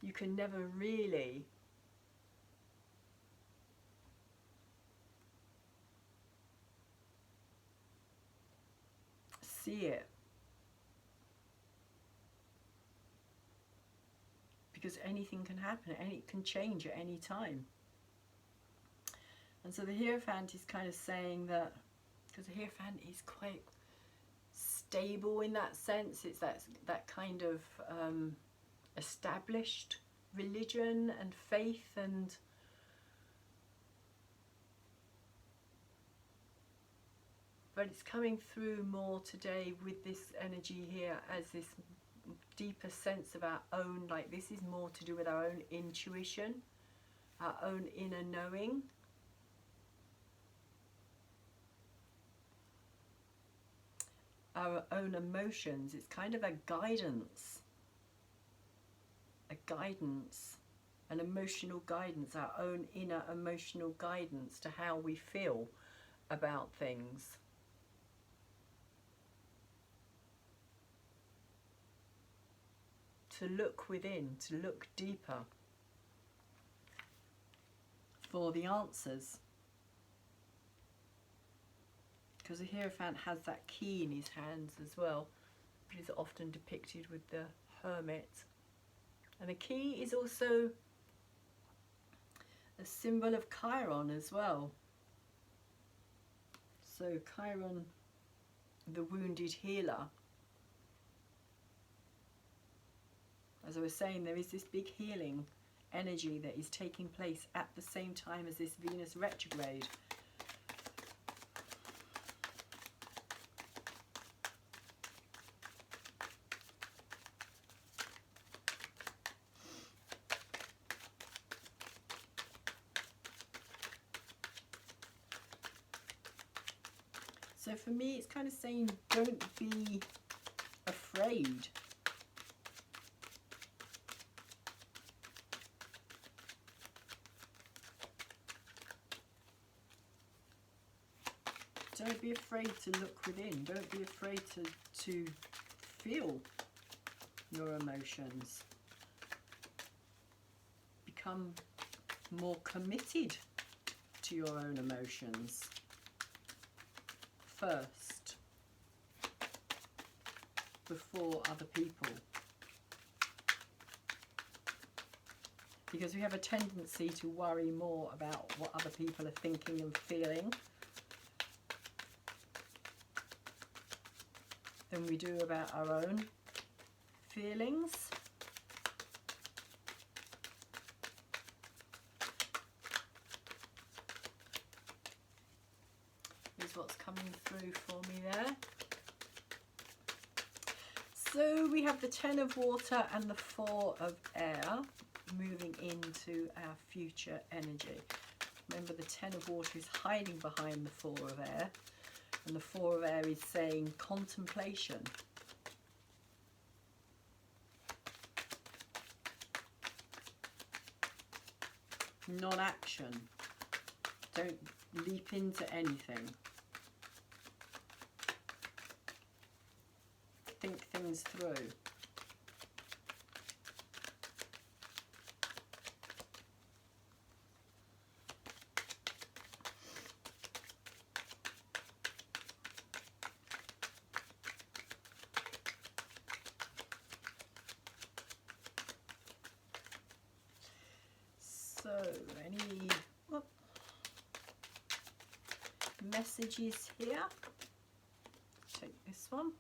you can never really see it, because anything can happen and it can change at any time. And so the Hierophant is kind of saying that, because the Hierophant is quite stable in that sense, it's that kind of established religion and faith, and but it's coming through more today with this energy here as this deeper sense of our own, like this is more to do with our own intuition, our own inner knowing. Our own emotions. It's kind of a guidance, an emotional guidance, our own inner emotional guidance to how we feel about things. To look within, to look deeper for the answers. Because the Hierophant has that key in his hands as well, which is often depicted with the Hermit. And the key is also a symbol of Chiron as well. So Chiron, the wounded healer. As I was saying, there is this big healing energy that is taking place at the same time as this Venus retrograde. So for me, it's kind of saying, don't be afraid. be afraid to look within. Don't be afraid to feel your emotions. Become more committed to your own emotions first, before other people. Because we have a tendency to worry more about what other people are thinking and feeling than we do about our own feelings. Here's what's coming through for me there. So we have the 10 of water and the 4 of air moving into our future energy. Remember, the 10 of water is hiding behind the 4 of air, and the 4 of air is saying contemplation. Non-action. Don't leap into anything. Think things through. So, any messages here? Take this one.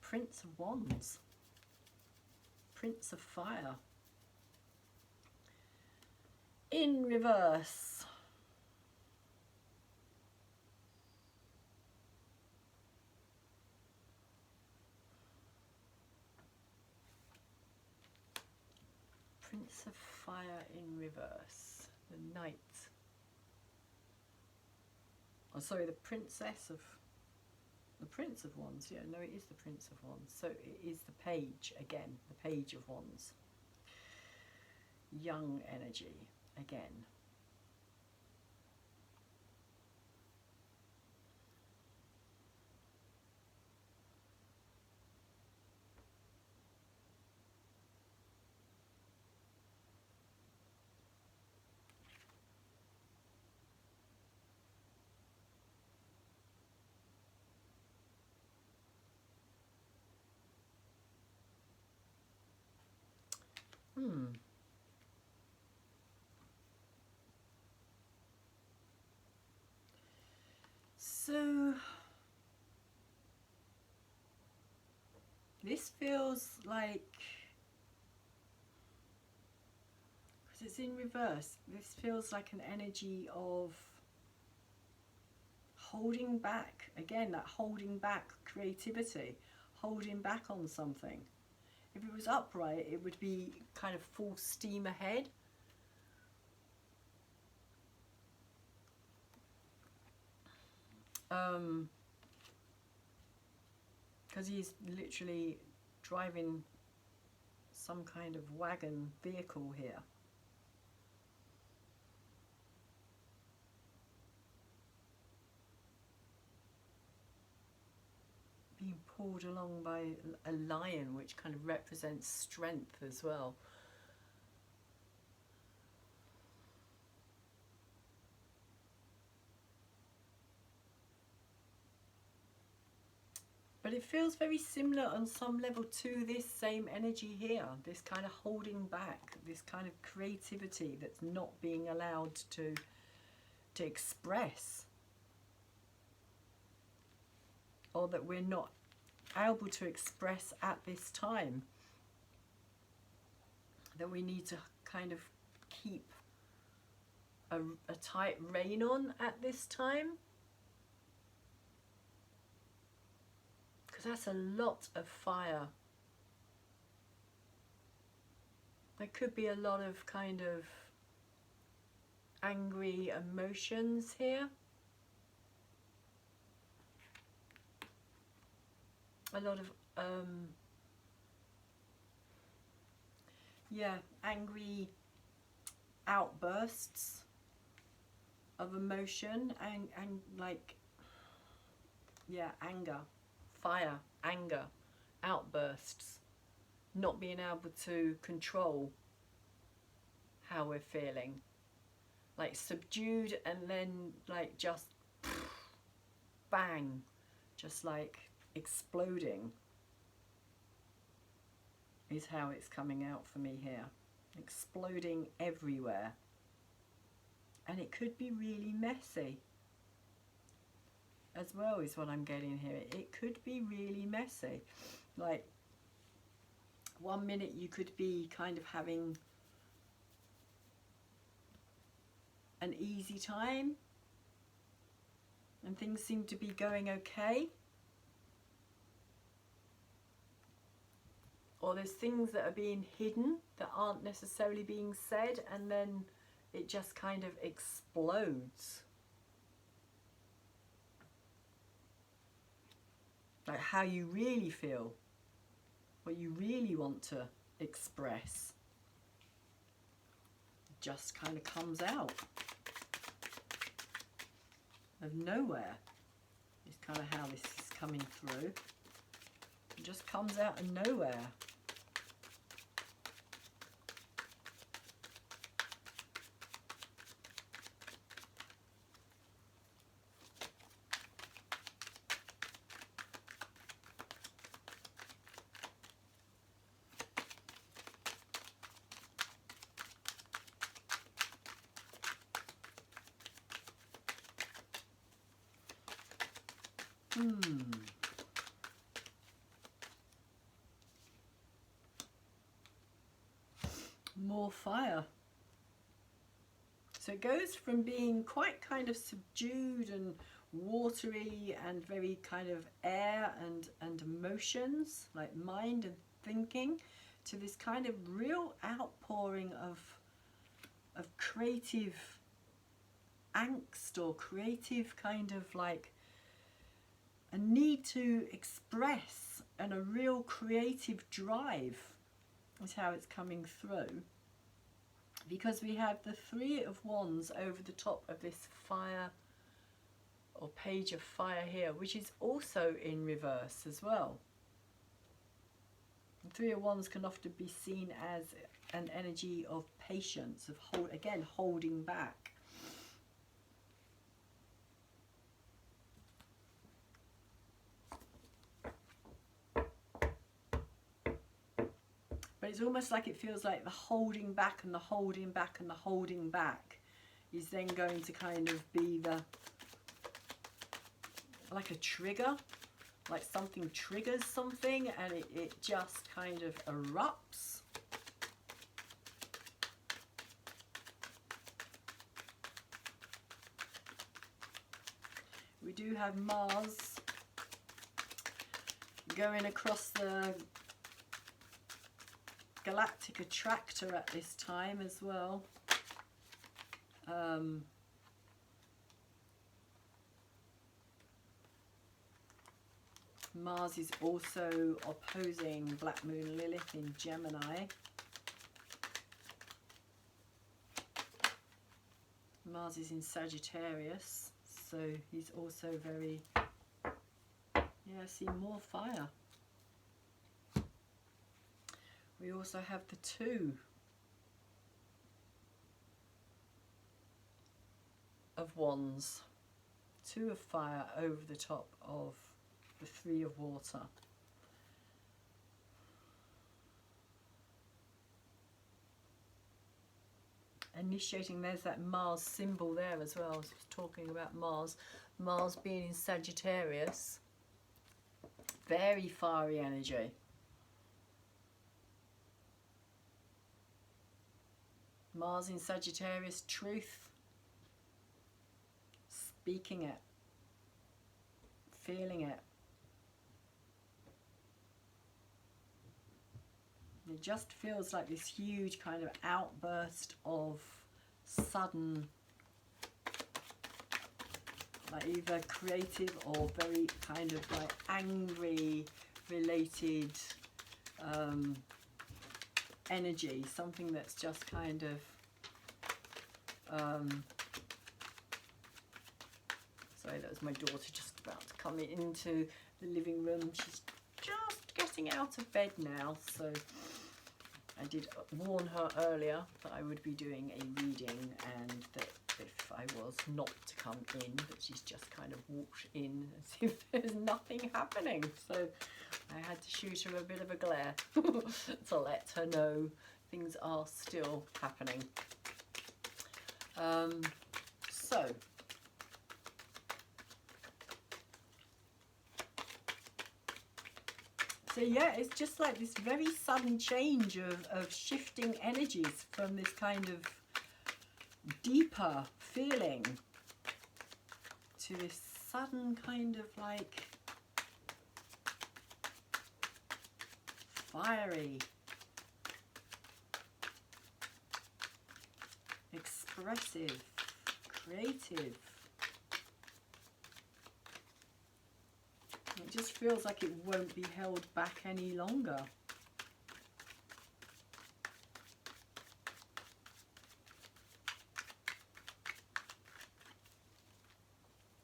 Prince of Wands. Prince of Fire. In reverse. Prince of Fire in reverse. The Knight. Oh, sorry, the Princess of... The Prince of Wands. Yeah, no, it is the Prince of Wands. So it is the Page again. The Page of Wands. Young energy again. So this feels like, because it's in reverse, this feels like an energy of holding back. Again, that holding back creativity, holding back on something. If it was upright, it would be kind of full steam ahead. Because he's literally driving some kind of wagon vehicle here. Being pulled along by a lion, which kind of represents strength as well. But it feels very similar on some level to this same energy here, this kind of holding back, this kind of creativity that's not being allowed to express, or that we're not able to express at this time, that we need to kind of keep a tight rein on at this time. That's a lot of fire. There could be a lot of kind of angry emotions here. A lot of yeah, angry outbursts of emotion and like, yeah, anger, fire, anger, outbursts, not being able to control how we're feeling, like subdued, and then like just bang, just like exploding is how it's coming out for me here. Exploding everywhere. And it could be really messy as well, is what I'm getting here. It could be really messy. Like, one minute you could be kind of having an easy time and things seem to be going okay. Or there's things that are being hidden that aren't necessarily being said, and then it just kind of explodes. Like how you really feel, what you really want to express, just kind of comes out of nowhere. It's kind of how this is coming through. It just comes out of nowhere. More fire. So it goes from being quite kind of subdued and watery and very kind of air and emotions, like mind and thinking, to this kind of real outpouring of creative angst, or creative kind of like a need to express, and a real creative drive is how it's coming through. Because we have the Three of Wands over the top of this fire, or Page of Fire here, which is also in reverse as well. The Three of Wands can often be seen as an energy of patience, of holding back. But it's almost like it feels like the holding back and the holding back and the holding back is then going to kind of be like a trigger, like something triggers something and it just kind of erupts. We do have Mars going across the galactic attractor at this time as well. Mars is also opposing Black Moon Lilith in Gemini. Mars is in Sagittarius, so he's also very, yeah, I see more fire. We also have the Two of Wands, Two of Fire over the top of the Three of Water. Initiating, there's that Mars symbol there as well. I was talking about Mars. Mars being in Sagittarius, very fiery energy. Mars in Sagittarius, truth, speaking it, feeling it. It just feels like this huge kind of outburst of sudden, like either creative or very kind of like angry related energy, something that's just kind of Sorry, that was my daughter just about to come into the living room. She's just getting out of bed now, so I did warn her earlier that I would be doing a reading and that if I was not to come in, but she's just kind of walked in as if there's nothing happening. So I had to shoot her a bit of a glare to let her know things are still happening. So yeah, it's just like this very sudden change of shifting energies from this kind of deeper feeling to this sudden kind of like fiery, expressive, creative. It just feels like it won't be held back any longer.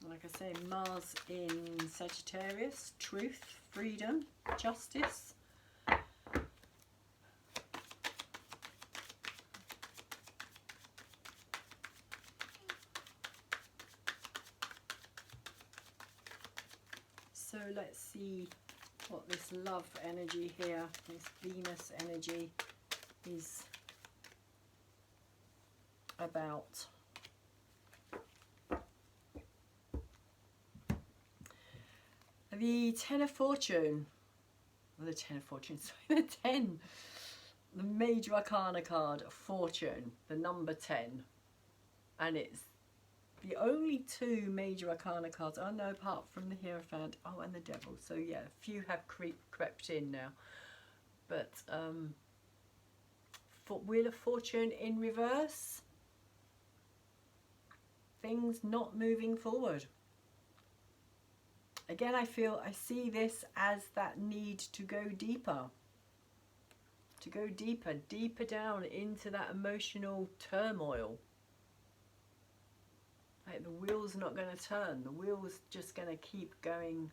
Like I say, Mars in Sagittarius, truth, freedom, justice. So let's see what this love energy here, this Venus energy, is about. The Ten of Fortune, or the Ten of Fortune, sorry, the 10, the Major Arcana card, Fortune, the number 10, and it's the only two Major Arcana cards, oh no, apart from the Hierophant, oh, and the Devil. So yeah, a few have crept in now. But Wheel of Fortune in reverse. Things not moving forward. Again, I see this as that need to go deeper. To go deeper, deeper down into that emotional turmoil. Like the wheel's not going to turn. The wheel's just going to keep going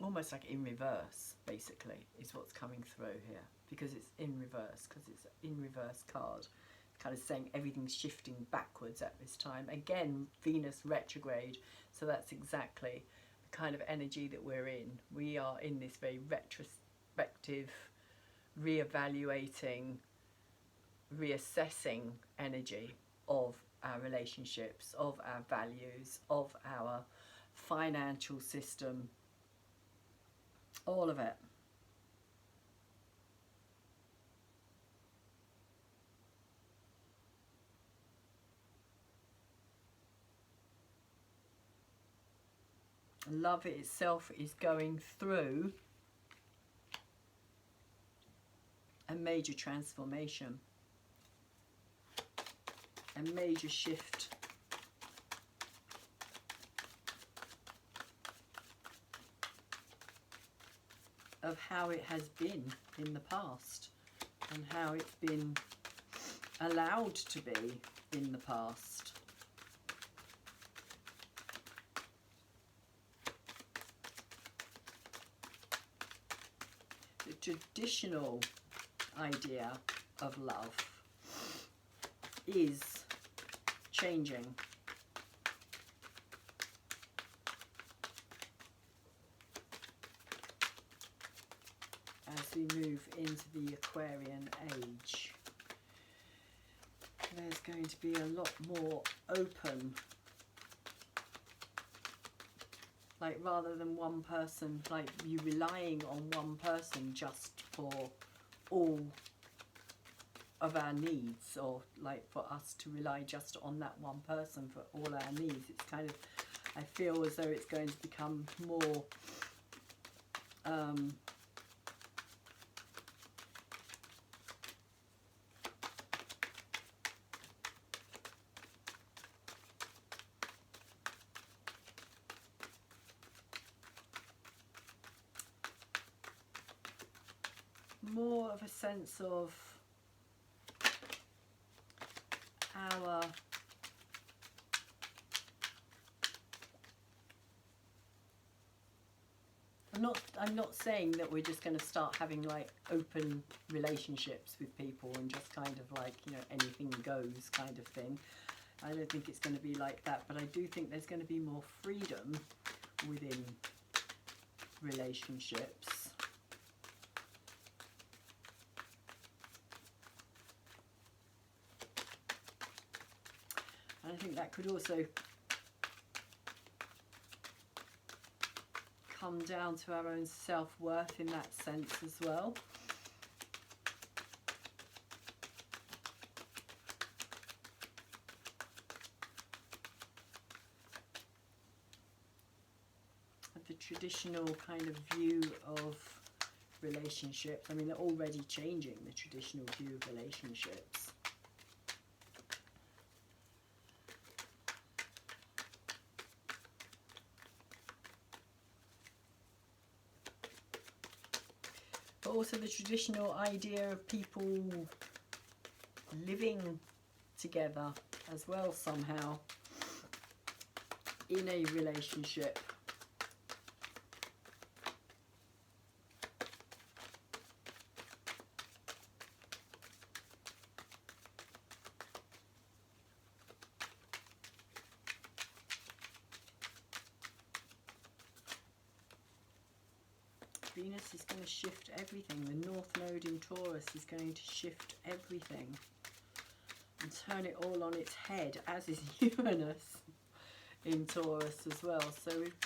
almost like in reverse, basically, is what's coming through here. Because it's in reverse, because it's an in reverse card. It's kind of saying everything's shifting backwards at this time. Again, Venus retrograde. So that's exactly the kind of energy that we're in. We are in this very retrospective, re-evaluating, reassessing energy of our relationships, of our values, of our financial system, all of it. Love itself is going through a major transformation. A major shift. Of how it has been in the past and how it's been allowed to be in the past. The traditional idea of love is changing. As we move into the Aquarian age, there's going to be a lot more open, like rather than one person, like you relying on one person just for all of our needs, or like for us to rely just on that one person for all our needs. It's kind of, I feel as though it's going to become more more of a sense of our I'm not saying that we're just going to start having like open relationships with people and just kind of like, you know, anything goes kind of thing. I don't think it's going to be like that, but I do think there's going to be more freedom within relationships. And I think that could also come down to our own self-worth in that sense as well. The traditional kind of view of relationships, I mean, they're already changing the traditional view of relationships. But also the traditional idea of people living together as well somehow in a relationship. Venus is going to shift everything. The North Node in Taurus is going to shift everything and turn it all on its head, as is Uranus in Taurus as well. So we've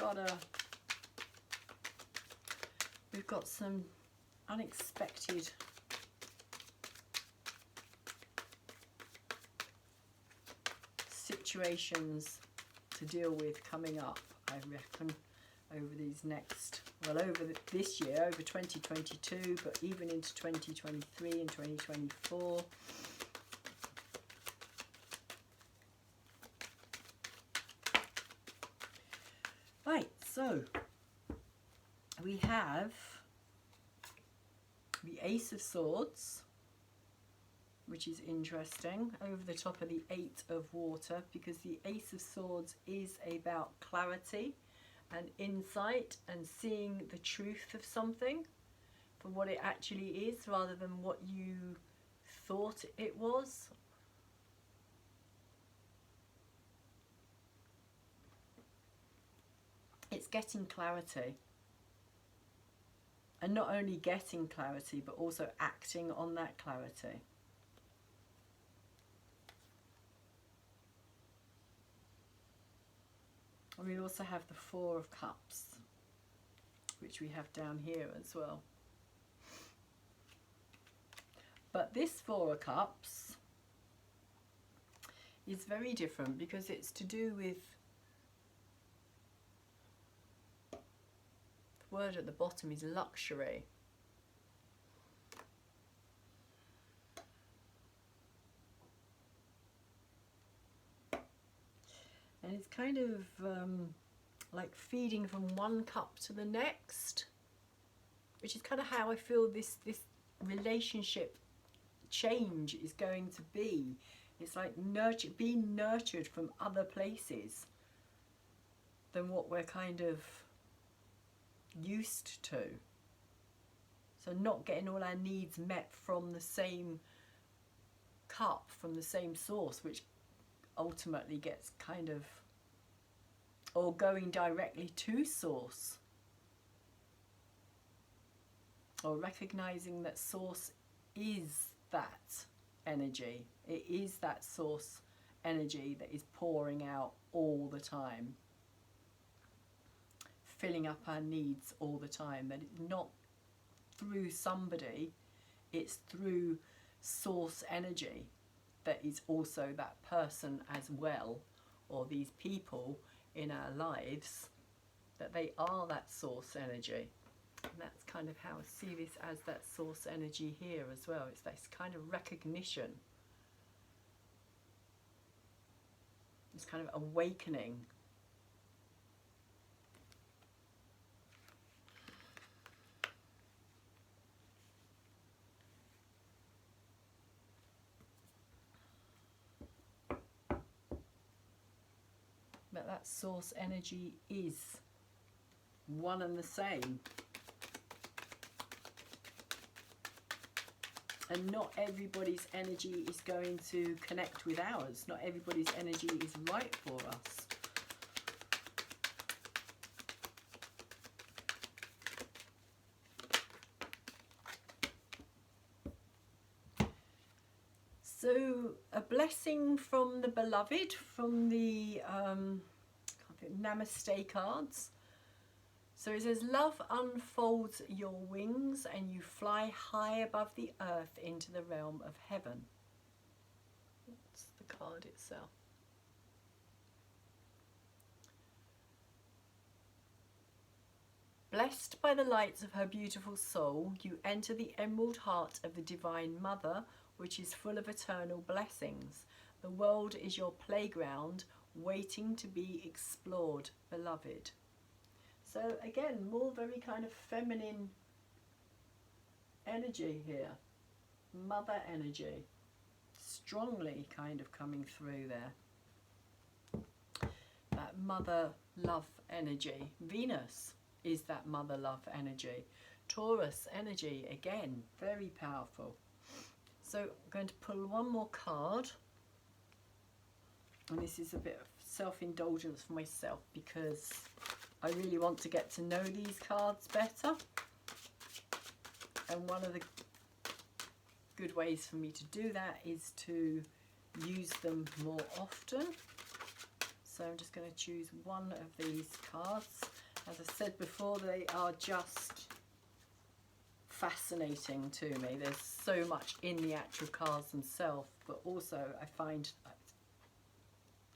got some unexpected situations to deal with coming up, I reckon, over these next, well, over this year, over 2022, but even into 2023 and 2024. Right, so we have the Ace of Swords, which is interesting, over the top of the Eight of Water, because the Ace of Swords is about clarity and insight and seeing the truth of something for what it actually is rather than what you thought it was. It's getting clarity. And not only getting clarity, but also acting on that clarity. And we also have the Four of Cups, which we have down here as well. But this Four of Cups is very different because it's to do with, the word at the bottom is luxury. And it's kind of like feeding from one cup to the next, which is kind of how I feel this relationship change is going to be. It's like being nurtured from other places than what we're kind of used to. So not getting all our needs met from the same cup, from the same source, which ultimately gets kind of, or going directly to source, or recognizing that source is that energy. It is that source energy that is pouring out all the time, filling up our needs all the time. That it's not through somebody, it's through source energy that is also that person as well, or these people in our lives, that they are that source energy. And that's kind of how I see this, as that source energy here as well. It's this kind of recognition, this kind of awakening. That source energy is one and the same. And not everybody's energy is going to connect with ours. Not everybody's energy is right for us. So, a blessing from the beloved, from the Namaste cards. So it says, love unfolds your wings and you fly high above the earth into the realm of heaven. That's the card itself. Blessed by the lights of her beautiful soul, you enter the emerald heart of the Divine Mother, which is full of eternal blessings. The world is your playground, waiting to be explored, beloved. So again, more very kind of feminine energy here. Mother energy. Strongly kind of coming through there. That mother love energy. Venus is that mother love energy. Taurus energy, again, very powerful. So I'm going to pull one more card. And this is a bit of self-indulgence for myself because I really want to get to know these cards better. And one of the good ways for me to do that is to use them more often. So I'm just going to choose one of these cards. As I said before, they are just fascinating to me. There's so much in the actual cards themselves, but also I find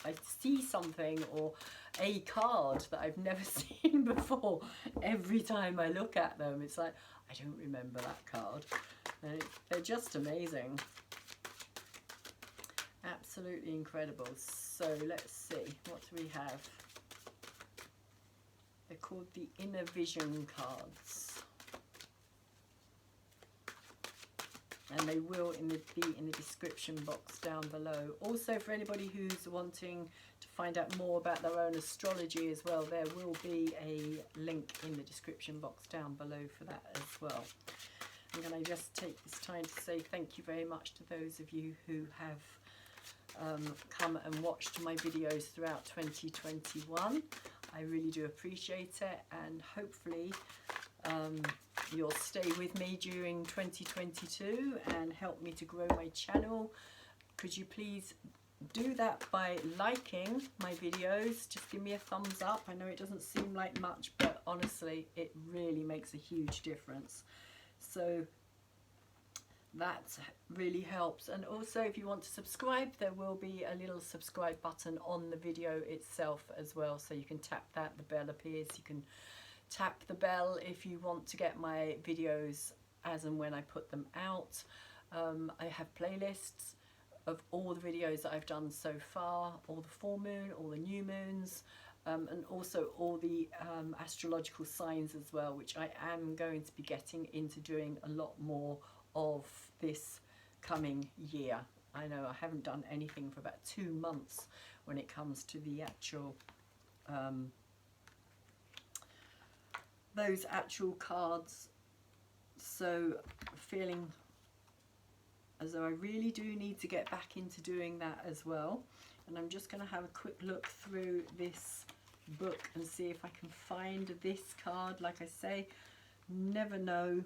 I see something or a card that I've never seen before every time I look at them. It's like, I don't remember that card. And they're just amazing. Absolutely incredible. So let's see, what do we have? They're called the Inner Vision cards. And they will be in the description box down below. Also, for anybody who's wanting to find out more about their own astrology as well, there will be a link in the description box down below for that as well. I'm going to just take this time to say thank you very much to those of you who have come and watched my videos throughout 2021. I really do appreciate it, and hopefully you'll stay with me during 2022 and help me to grow my channel. Could you please do that by liking my videos? Just give me a thumbs up. I know it doesn't seem like much, but honestly it really makes a huge difference. So that really helps. And also, if you want to subscribe, there will be a little subscribe button on the video itself as well, so you can tap that, the bell appears. You can tap the bell if you want to get my videos as and when I put them out. I have playlists of all the videos that I've done so far, all the full moon, all the new moons, and also all the astrological signs as well, which I am going to be getting into doing a lot more of this coming year. I know I haven't done anything for about 2 months when it comes to the actual those actual cards, so feeling as though I really do need to get back into doing that as well. And I'm just going to have a quick look through this book and see if I can find this card. Like I say, never know.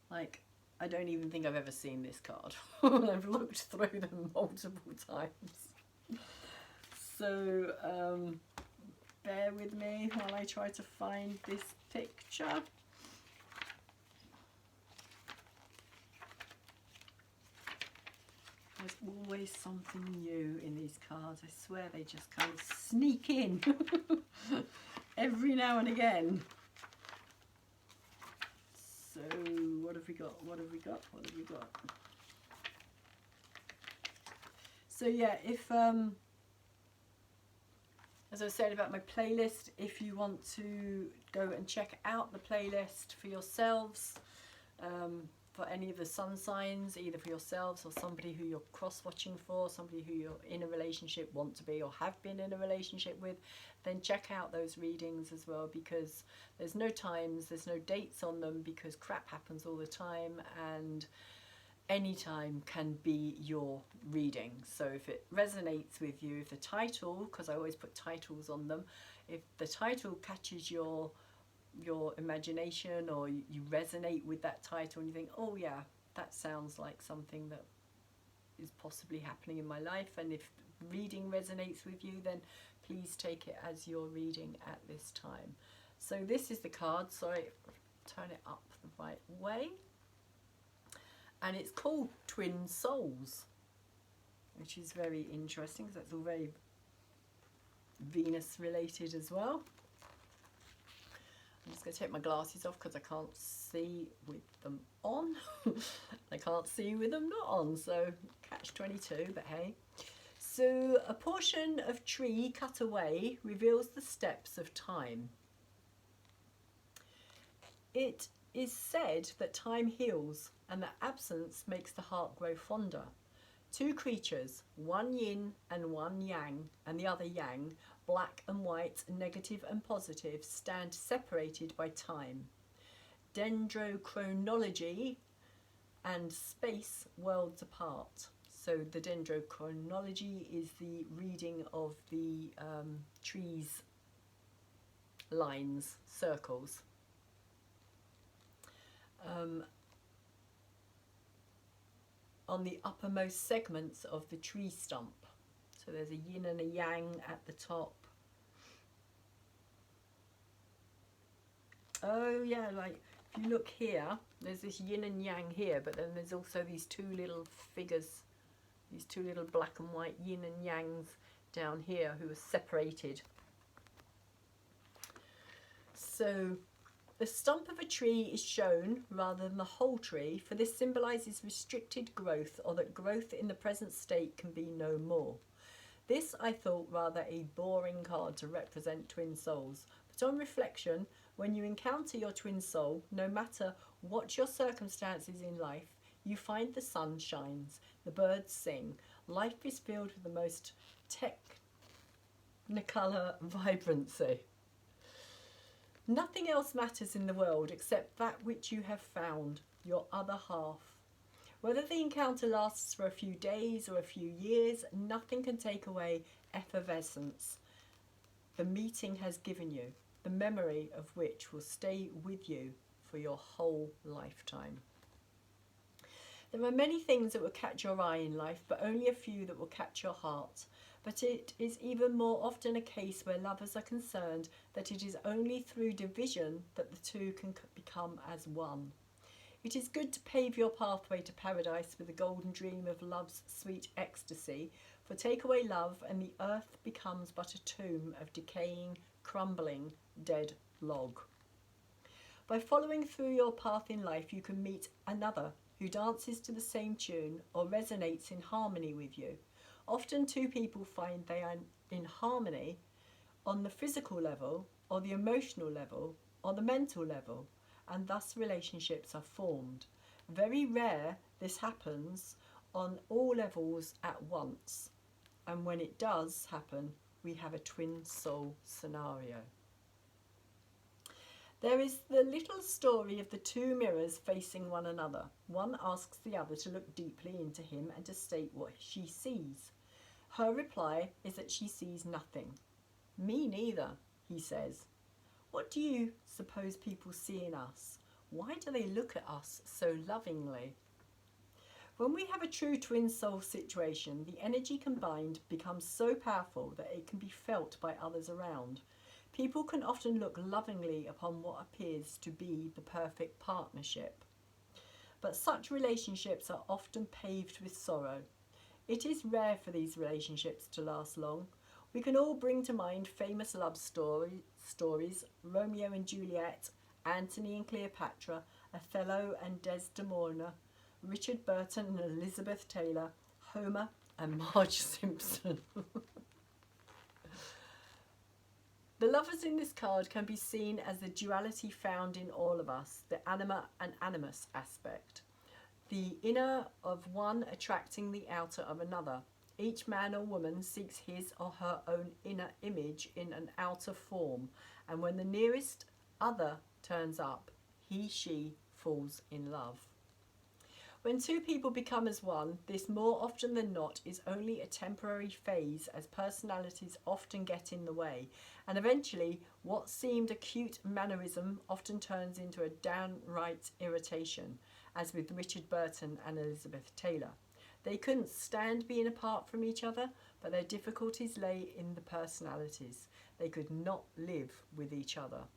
Like, I don't even think I've ever seen this card. I've looked through them multiple times. So bear with me while I try to find this picture. There's always something new in these cards. I swear they just kind of sneak in every now and again. So what have we got? What have we got? What have we got? So yeah, if as I said about my playlist, if you want to go and check out the playlist for yourselves, for any of the sun signs, either for yourselves or somebody who you're cross-watching for, somebody who you're in a relationship, want to be or have been in a relationship with, then check out those readings as well, because there's no times, there's no dates on them, because crap happens all the time and any time can be your reading. So if it resonates with you, if the title, because I always put titles on them, if the title catches your imagination, or you resonate with that title and you think, oh yeah, that sounds like something that is possibly happening in my life, and if reading resonates with you, then please take it as your reading at this time. So this is the card, sorry, turn it up the right way, and it's called Twin Souls, which is very interesting because that's all very Venus related as well. I'm just going to take my glasses off because I can't see with them on. I can't see with them not on, so catch-22, but hey. So a portion of tree cut away reveals the steps of time. It is said that time heals and that absence makes the heart grow fonder. Two creatures, one yin and one yang, and the other yang, black and white, negative and positive, stand separated by time. Dendrochronology and space worlds apart. So the dendrochronology is the reading of the trees' lines, circles. On the uppermost segments of the tree stump. So there's a yin and a yang at the top. Oh yeah, like if you look here, there's this yin and yang here, but then there's also these two little figures, these two little black and white yin and yangs down here who are separated. So the stump of a tree is shown rather than the whole tree, for this symbolises restricted growth, or that growth in the present state can be no more. This I thought rather a boring card to represent twin souls, but on reflection, when you encounter your twin soul, no matter what your circumstances in life, you find the sun shines, the birds sing, life is filled with the most technicolor vibrancy. Nothing else matters in the world except that which you have found, your other half. Whether the encounter lasts for a few days or a few years, nothing can take away effervescence the meeting has given you, the memory of which will stay with you for your whole lifetime. There are many things that will catch your eye in life, but only a few that will catch your heart. But it is even more often a case where lovers are concerned that it is only through division that the two can become as one. It is good to pave your pathway to paradise with a golden dream of love's sweet ecstasy, for take away love and the earth becomes but a tomb of decaying, crumbling, dead log. By following through your path in life, you can meet another who dances to the same tune or resonates in harmony with you. Often two people find they are in harmony on the physical level, or the emotional level, or the mental level, and thus relationships are formed. Very rare this happens on all levels at once, and when it does happen, we have a twin soul scenario. There is the little story of the two mirrors facing one another. One asks the other to look deeply into him and to state what she sees. Her reply is that she sees nothing. Me neither, he says. What do you suppose people see in us? Why do they look at us so lovingly? When we have a true twin soul situation, the energy combined becomes so powerful that it can be felt by others around. People can often look lovingly upon what appears to be the perfect partnership. But such relationships are often paved with sorrow. It is rare for these relationships to last long. We can all bring to mind famous love stories, Romeo and Juliet, Antony and Cleopatra, Othello and Desdemona, Richard Burton and Elizabeth Taylor, Homer and Marge Simpson. The lovers in this card can be seen as the duality found in all of us, the anima and animus aspect. the inner of one attracting the outer of another. Each man or woman seeks his or her own inner image in an outer form, and when the nearest other turns up, she falls in love. When two people become as one, this more often than not is only a temporary phase, as personalities often get in the way, and eventually what seemed a cute mannerism often turns into a downright irritation, as with Richard Burton and Elizabeth Taylor. They couldn't stand being apart from each other, but their difficulties lay in the personalities. They could not live with each other.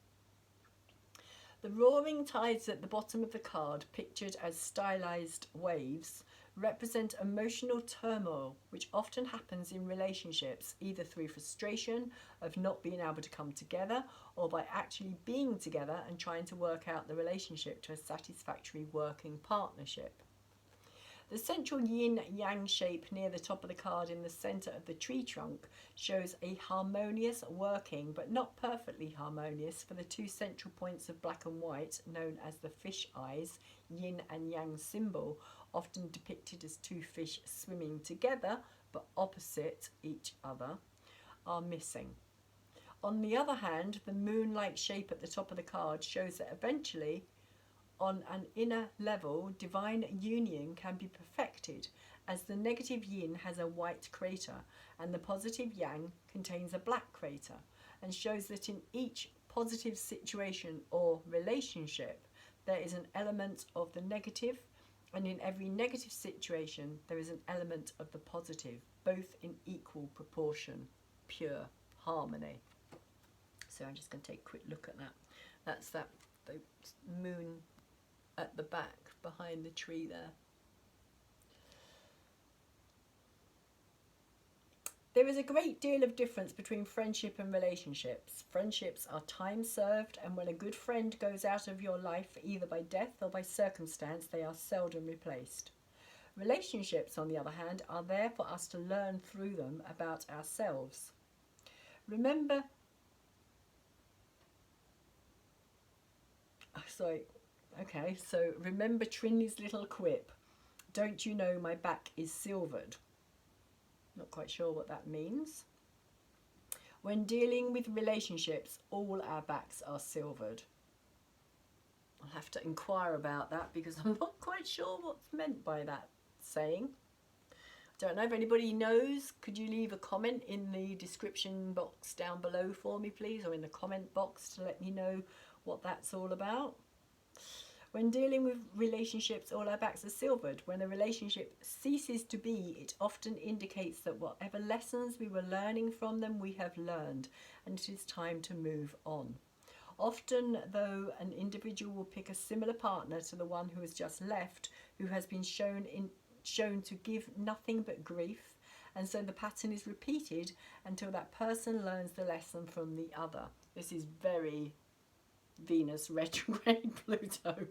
The roaring tides at the bottom of the card, pictured as stylized waves, represent emotional turmoil which often happens in relationships, either through frustration of not being able to come together, or by actually being together and trying to work out the relationship to a satisfactory working partnership. The central yin-yang shape near the top of the card in the centre of the tree trunk shows a harmonious working, but not perfectly harmonious, for the two central points of black and white, known as the fish eyes, yin and yang symbol, often depicted as two fish swimming together but opposite each other, are missing. On the other hand, the moon-like shape at the top of the card shows that eventually, on an inner level, divine union can be perfected, as the negative yin has a white crater and the positive yang contains a black crater, and shows that in each positive situation or relationship there is an element of the negative, and in every negative situation there is an element of the positive, both in equal proportion, pure harmony. So I'm just going to take a quick look at that. That's the moon at the back behind the tree there. There is a great deal of difference between friendship and relationships. Friendships are time served, and when a good friend goes out of your life, either by death or by circumstance, they are seldom replaced. Relationships, on the other hand, are there for us to learn through them about ourselves. Remember Trinley's little quip, "Don't you know my back is silvered?" Not quite sure what that means. When dealing with relationships, all our backs are silvered. I'll have to inquire about that because I'm not quite sure what's meant by that saying. Don't know if anybody knows. Could you leave a comment in the description box down below for me, please, or in the comment box to let me know what that's all about. When dealing with relationships, all our backs are silvered. When a relationship ceases to be, it often indicates that whatever lessons we were learning from them, we have learned, and it is time to move on. Often, though, an individual will pick a similar partner to the one who has just left, who has been shown to give nothing but grief, and so the pattern is repeated until that person learns the lesson from the other. This is very Venus retrograde Pluto.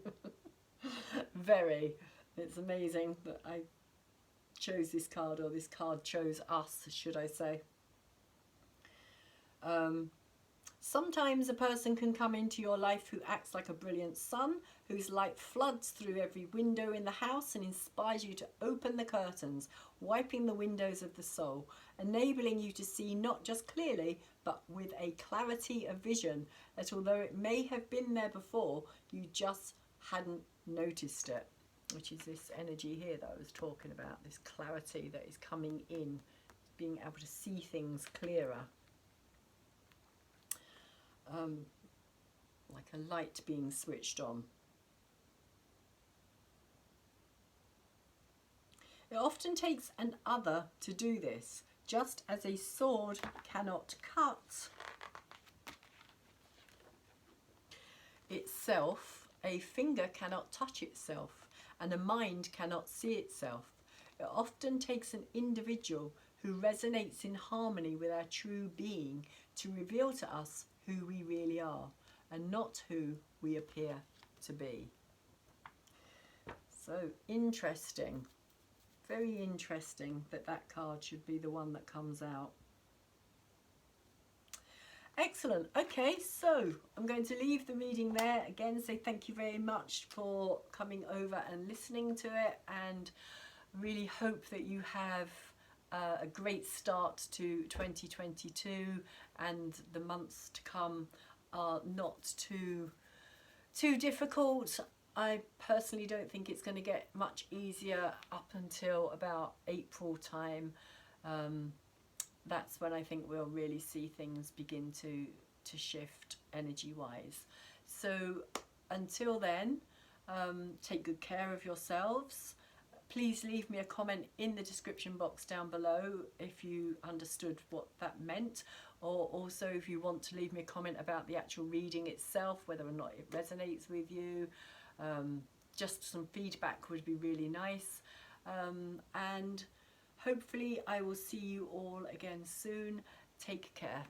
Very. It's amazing that I chose this card, or this card chose us, should I say. Sometimes a person can come into your life who acts like a brilliant sun, whose light floods through every window in the house and inspires you to open the curtains, wiping the windows of the soul, enabling you to see not just clearly, but with a clarity of vision that although it may have been there before, you just hadn't noticed it, which is this energy here that I was talking about, this clarity that is coming in, being able to see things clearer. Like a light being switched on. It often takes an other to do this, just as a sword cannot cut itself, a finger cannot touch itself, and a mind cannot see itself. It often takes an individual who resonates in harmony with our true being to reveal to us who we really are, and not who we appear to be. So interesting, very interesting that that card should be the one that comes out. Excellent. Okay, so I'm going to leave the reading there. Again, say thank you very much for coming over and listening to it, and really hope that you have a great start to 2022, and the months to come are not too difficult. I personally don't think it's going to get much easier up until about April time. That's when I think we'll really see things begin to shift energy wise. So until then, take good care of yourselves. Please leave me a comment in the description box down below if you understood what that meant, or also if you want to leave me a comment about the actual reading itself, whether or not it resonates with you. Just some feedback would be really nice. And hopefully I will see you all again soon. Take care.